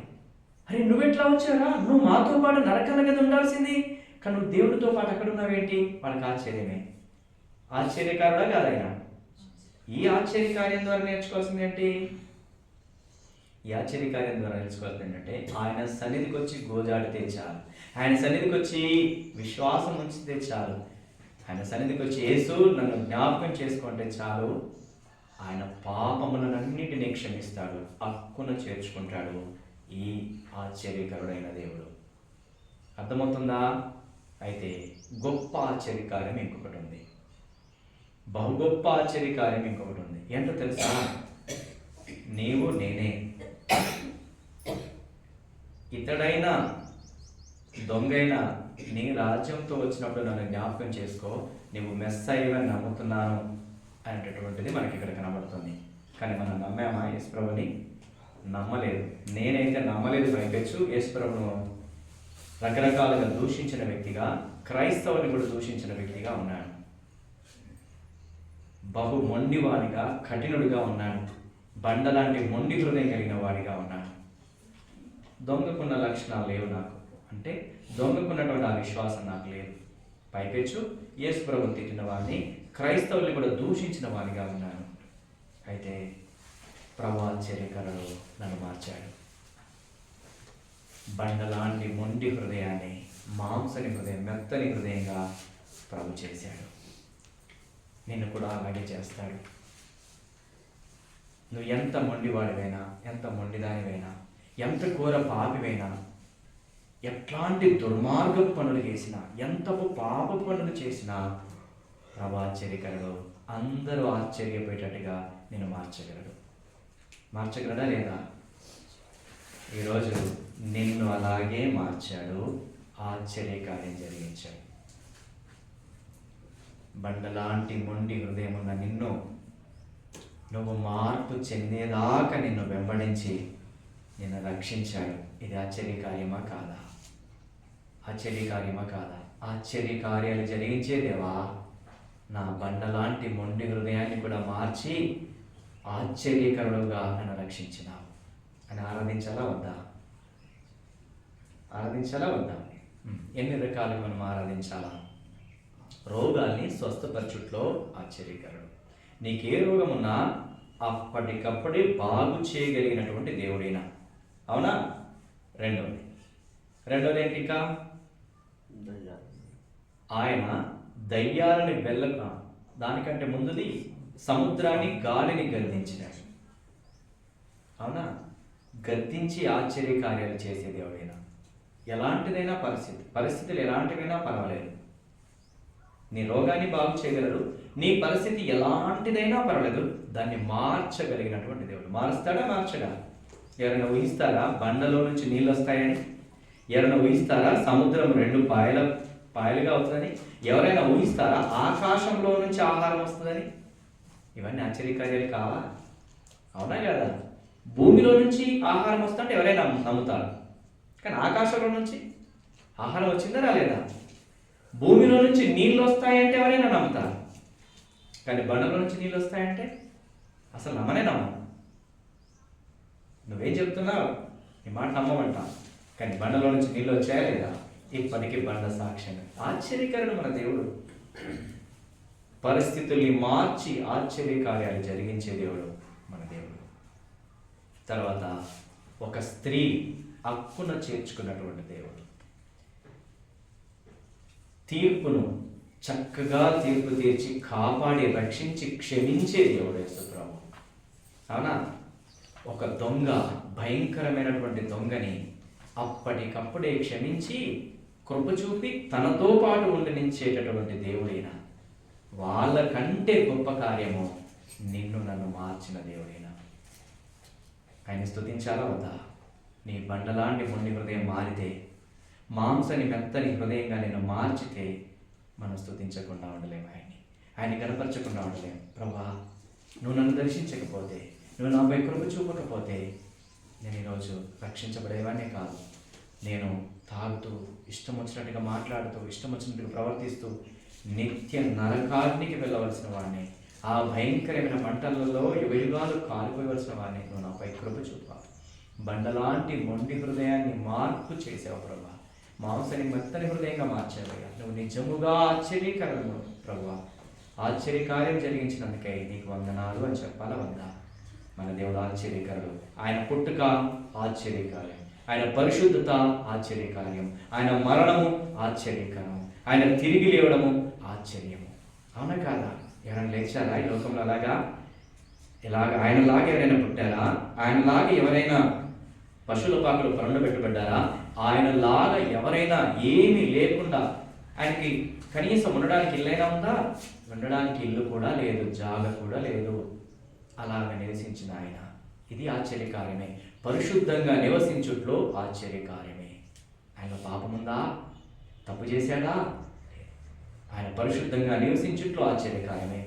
అరే నువ్వెట్లా వచ్చారా? నువ్వు మాతో పాటు నరకంలో కదా ఉండాల్సింది, కానీ నువ్వు దేవుడితో పాటు అక్కడ ఉన్నావేంటి? వాళ్ళకి ఆశ్చర్యమే. ఆశ్చర్యకారుడా కాదు ఆయన? ఈ ఆశ్చర్యకార్యం ద్వారా నేర్చుకోవాల్సింది ఏంటి? ఈ ఆశ్చర్యకార్యం ద్వారా నేర్చుకోవాల్సింది ఏంటంటే ఆయన సన్నిధికి వచ్చి గోజాడితే చాలు, ఆయన సన్నిధికి వచ్చి విశ్వాసం ఉంచితే చాలు, ఆయన సన్నిధికి వచ్చి యేసు నన్ను జ్ఞాపకం చేసుకుంటే చాలు, ఆయన పాపములనన్నిటినీ క్షమిస్తాడు, హక్కును చేర్చుకుంటాడు. ఈ ఆశ్చర్యకరుడైన దేవుడు. అర్థమవుతుందా? అయితే గొప్ప ఆశ్చర్యకార్యం ఇంకొకటి ఉంది, బహు గొప్ప ఆశ్చర్యకార్యం ఇంకొకటి ఉంది. ఏంటో తెలుసా? నీవు నేనే, ఇతడైనా దొంగైనా నీ రాజ్యంతో వచ్చినప్పుడు నన్ను జ్ఞాపకం చేసుకో, నువ్వు మెస్సయ్యని నమ్ముతున్నాను అనేటటువంటిది మనకి ఇక్కడ కనబడుతుంది. కానీ మనం నమ్మామా యేసు ప్రభుని? నమ్మలేదు. నేనైతే నమ్మలేదు. పైపెచ్చు యేసు ప్రభును రకరకాలుగా దూషించిన వ్యక్తిగా, క్రైస్తవుని కూడా దూషించిన వ్యక్తిగా ఉన్నాడు. బహు మొండివాడిగా, కఠినుడిగా ఉన్నాడు. బండలాంటి మొండి హృదయం కలిగిన వాడిగా ఉన్నాడు. దొంగకున్న లక్షణాలు లేవు నాకు, అంటే దొంగకున్నటువంటి ఆ విశ్వాసం నాకు లేదు. పైపెచ్చు యేసు ప్రభుని తిట్టిన వాడిని, క్రైస్తవుల్ని కూడా దూషించిన వాడిగా ఉన్నాను. అయితే ప్రభు ఆశ్చర్యకరుడు నన్ను మార్చాడు. బండలాంటి మొండి హృదయాన్ని మాంసని హృదయం, మెత్తని హృదయంగా ప్రభు చేశాడు. నిన్ను కూడా అలాగే చేస్తాడు. నువ్వు ఎంత మొండివాడివైనా, ఎంత మొండిదానివైనా, ఎంత ఘోర పాపివైనా, ఎట్లాంటి దుర్మార్గపు పనులు చేసినా, ఎంత పాప పనులు చేసినా ప్రభు ఆశ్చర్యకరుడు. అందరూ ఆశ్చర్యపోయేటట్టుగా నేను మార్చగలడా లేదా? ఈరోజు నిన్ను అలాగే మార్చాడు, ఆశ్చర్యకార్యం జరిగించాడు. బండలాంటి మొండి హృదయం ఉన్న నిన్ను నువ్వు మార్పు చెందేదాకా నిన్ను వెంబడించి నిన్ను రక్షించాడు. ఇది ఆశ్చర్యకార్యమా కాదా? ఆశ్చర్యకార్యమా కాదా? ఆశ్చర్యకార్యాలు జరిగించే దేవా, నా బండలాంటి మొండి హృదయాన్ని కూడా మార్చి ఆశ్చర్యకరుడుగా నన్ను రక్షించినావు అని ఆరాధించాలా వద్దా? ఆరాధించాలా వద్దా? ఎన్ని రకాలుగా మనం ఆరాధించాలా? రోగాల్ని స్వస్థపరచుట్లో ఆశ్చర్యకరుడు. నీకే రోగం ఉన్నా అప్పటికప్పుడే బాగు చేయగలిగినటువంటి దేవుడైనా, అవునా? రెండవది ఏంటి? ఇంకా ఆయన దయ్యాలని వెళ్ళక, దానికంటే ముందుది సముద్రాన్ని గాలిని గద్దించినాడు, అవునా? గద్దించి ఆశ్చర్యకార్యాలు చేసే దేవుడైనా. ఎలాంటిదైనా పరిస్థితులు ఎలాంటివైనా పర్వాలేదు, నీ రోగాన్ని బాగు చేయగలరు. నీ పరిస్థితి ఎలాంటిదైనా పర్వాలేదు, దాన్ని మార్చగలిగినటువంటి దేవుడు. మారుస్తాడా? మార్చడా? ఎవరైనా ఊహిస్తారా బండలో నుంచి నీళ్ళు వస్తాయని? ఎవరైనా ఊహిస్తారా సముద్రం 2 పాయలుగా అవుతుందని? ఎవరైనా ఊహిస్తారా ఆకాశంలో నుంచి ఆహారం వస్తుందని? ఇవన్నీ ఆశ్చర్యకార్యాలు కావా? అవునా కదా? భూమిలో నుంచి ఆహారం వస్తుంటే ఎవరైనా నమ్ముతారు, కానీ ఆకాశంలో నుంచి ఆహారం వచ్చిందా రాలేదా? భూమిలో నుంచి నీళ్ళు వస్తాయంటే ఎవరైనా నమ్ముతారు, కానీ బండలో నుంచి నీళ్ళు వస్తాయంటే అసలు నమ్మనే నమ్మను. నువ్వేం చెప్తున్నావు? నీ మాట నమ్మమంట, కానీ బండలో నుంచి నీళ్ళు వచ్చాయా లేదా? ఇప్పటికీ బండ సాక్ష్యంగా. ఆశ్చర్యకరుడు మన దేవుడు. పరిస్థితుల్ని మార్చి ఆశ్చర్యకార్యాలు జరిగించే దేవుడు మన దేవుడు. తర్వాత ఒక స్త్రీ హక్కున చేర్చుకున్నటువంటి దేవుడు. తీర్పును చక్కగా తీర్పు తీర్చి కాపాడి రక్షించి క్షమించే దేవుడు యేసు ప్రభు. అవునా? ఒక దొంగ, భయంకరమైనటువంటి దొంగని అప్పటికప్పుడే క్షమించి కృప చూపి తనతో పాటు ఉండనించేటటువంటి దేవుడైనా. వాళ్ళకంటే గొప్ప కార్యము నిన్ను నన్ను మార్చిన దేవుడైనా. ఆయన స్తుతించాలా వద్దా? నీ బండలాంటి మొండి హృదయం మారితే, మాంసని మెత్తని హృదయంగా నేను మార్చితే మనం స్తుతించకుండా ఉండలేము. ఆయన్ని కనపరచకుండా ఉండలేము. ప్రభా, నువ్వు నన్ను దర్శించకపోతే, నువ్వు నాపై కృప చూపకపోతే నేను ఈరోజు రక్షించబడేవాడినే కాదు. నేను తాగుతూ, ఇష్టం వచ్చినట్టుగా మాట్లాడుతూ, ఇష్టం వచ్చినట్టుగా ప్రవర్తిస్తూ నిత్య నరకాగ్నికి వెళ్ళవలసిన వాడిని, ఆ భయంకరమైన మంటలలో యుగాలు కాలిపోయవలసిన వాడిని. నువ్వు నాపై కృప చూపా. బండలాంటి మొండి హృదయాన్ని మార్పు చేసావు ప్రభా. మాంసని మెత్తని హృదయంగా మార్చావయ్యా. నువ్వు నిజముగా ఆశ్చర్యకరము ప్రభా. ఆశ్చర్యకార్యం జరిగించినందుకై నీకు వందనాలు అని చెప్పాలా వద్దా? మన దేవుడు ఆశ్చర్యకరుడు. ఆయన పుట్టుక ఆశ్చర్యకార్యం, ఆయన పరిశుద్ధత ఆశ్చర్యకార్యం, ఆయన మరణము ఆశ్చర్యకరం, ఆయన తిరిగి లేవడము ఆశ్చర్యము. అవునా కాదా? ఎవరైనా లేచారా ఈ లోకంలో? అలాగా ఆయనలాగా ఎవరైనా పుట్టారా? ఆయనలాగా ఎవరైనా పశువుల పాకలు పెట్టబడ్డారా? ఆయనలాగా ఎవరైనా ఏమీ లేకుండా, ఆయనకి కనీసం ఉండడానికి ఇల్లైనా ఉందా? ఉండడానికి ఇల్లు కూడా లేదు, జాగ కూడా లేదు. అలాగ నివసించిన ఆయన. ఇది ఆశ్చర్యకార్యమే. పరిశుద్ధంగా నివసించుట్లో ఆశ్చర్యకార్యమే. ఆయన పాపముందా? తప్పు చేశాడా? ఆయన పరిశుద్ధంగా నివసించుట్లో ఆశ్చర్యకార్యమే.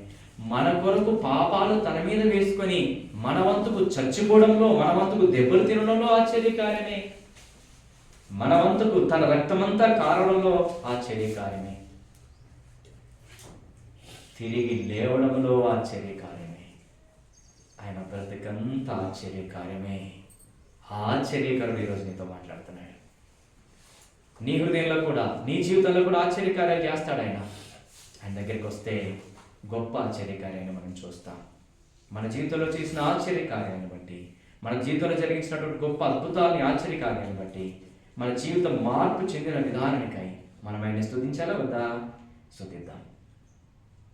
మన కొరకు పాపాలు తన మీద వేసుకొని మన వంతుకు చచ్చిపోవడంలో, మన వంతుకు దెబ్బలు తినడంలో ఆశ్చర్యకార్యమే. మన వంతుకు తన రక్తమంతా కారడంలో ఆశ్చర్యకార్యమే. తిరిగి లేవడంలో ఆశ్చర్యకార్యమే. ఆయన బ్రతికంతా ఆశ్చర్యకార్యమే. ఆశ్చర్యకరుడు ఈరోజు నీతో మాట్లాడుతున్నాడు. నీ హృదయంలో కూడా, నీ జీవితంలో కూడా ఆశ్చర్యకార్యాలు చేస్తాడు ఆయన. ఆయన దగ్గరికి వస్తే గొప్ప ఆశ్చర్యకార్యాన్ని మనం చూస్తాం. మన జీవితంలో చేసిన ఆశ్చర్యకార్యాన్ని బట్టి, మన జీవితంలో జరిగించినటువంటి గొప్ప అద్భుతాలని, ఆశ్చర్యకార్యాన్ని బట్టి, మన జీవితం మార్పు చెందిన విధానానికై మనం ఆయన స్తుతించాలా వద్దా? స్తుతిద్దాం.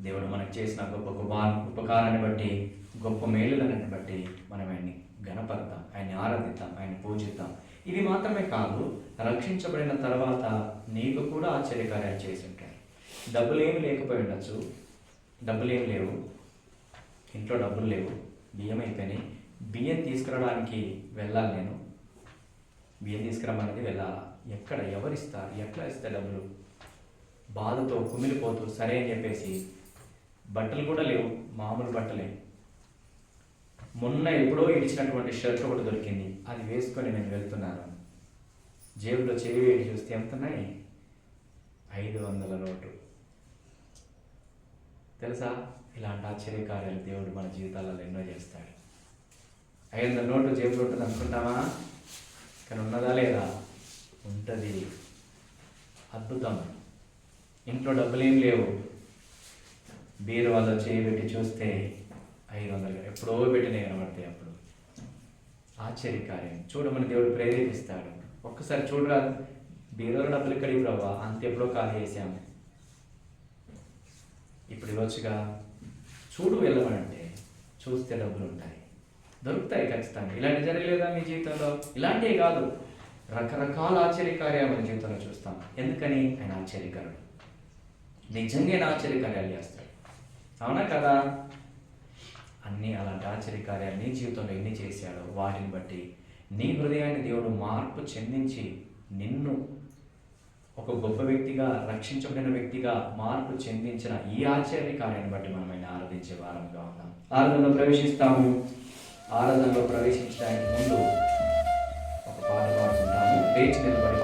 దేవుడు మనకు చేసిన గొప్ప ఉపకారాన్ని బట్టి, గొప్ప మేలులను బట్టి మనం ఆయన్ని గణపడతాం, ఆయన్ని ఆరాధిద్దాం, ఆయన్ని పూజిద్దాం. ఇది మాత్రమే కాదు, రక్షించబడిన తర్వాత నీకు కూడా ఆశ్చర్యకార్యాలు చేసి ఉంటాయి. డబ్బులు ఏమి లేకపోయి ఉండొచ్చు, డబ్బులు ఏమి లేవు, ఇంట్లో డబ్బులు లేవు, బియ్యం అయిపోయినాయి. బియ్యం తీసుకురావడానికి వెళ్ళాలి, నేను బియ్యం తీసుకురమ్మన్నది వెళ్ళాలా? ఎక్కడ, ఎవరిస్తారు, ఎట్లా ఇస్తే డబ్బులు? బాధతో కుమిలిపోతూ సరే అని చెప్పేసి, బట్టలు కూడా లేవు, మామూలు బట్టలే. మొన్న ఎప్పుడో ఇడిచినటువంటి షర్ట్ ఒకటి దొరికింది, అది వేసుకొని నేను వెళ్తున్నాను. జేబులో చెవి వేడి చూస్తే ఎంతున్నాయి, 500 నోటు. తెలుసా, ఇలాంటి ఆశ్చర్యకార్యాలు దేవుడు మన జీవితాలలో ఎన్నో చేస్తాడు. 500 నోటు జేబులో ఉంటుంది అనుకుంటామా? కానీ ఉన్నదా లేదా? ఉంటుంది. అద్భుతం. ఇంట్లో డబ్బులు ఏం లేవు, బీరువాలో చేయబెట్టి చూస్తే 500 ఎప్పుడో పెట్టినవి కనబడతాయి. అప్పుడు ఆశ్చర్యకార్యం చూడమని దేవుడు ప్రేరేపిస్తాడు. ఒక్కసారి చూడరా, బీరువాలో డబ్బులు ఇక్కడికి రావా, అంత ఎప్పుడో ఖాళీ చేసాము, ఇప్పుడు ఇవ్వచ్చుగా, చూడు వెళ్ళమనంటే చూస్తే డబ్బులు ఉంటాయి, దొరుకుతాయి ఖచ్చితంగా. ఇలాంటి జరగలేదా మీ జీవితంలో? ఇలాంటివి కాదు, రకరకాల ఆశ్చర్యకార్యాలు మన జీవితంలో చూస్తాం. ఎందుకని? ఆయన ఆశ్చర్యకారుడు, నిజంగా ఆశ్చర్యకార్యాలు చేస్తాడు. అవునా కదా? అన్నీ అలాంటి ఆశ్చర్యకార్యాలు నీ జీవితంలో ఎన్ని చేశాడో వాటిని బట్టి నీ హృదయాన్ని దేవుడు మార్పు చెందించి నిన్ను ఒక గొప్ప వ్యక్తిగా, రక్షించబడిన వ్యక్తిగా మార్పు చెందించిన ఈ ఆశ్చర్యకార్యాన్ని బట్టి మనం ఆయన ఆరాధించే వారంగా ఉన్నాం. ఆరాధనలో ప్రవేశిస్తాము. ఆరాధనలో ప్రవేశించడానికి ముందు ఒక పాట పాడుకుంటాము. లేచి నిలబడి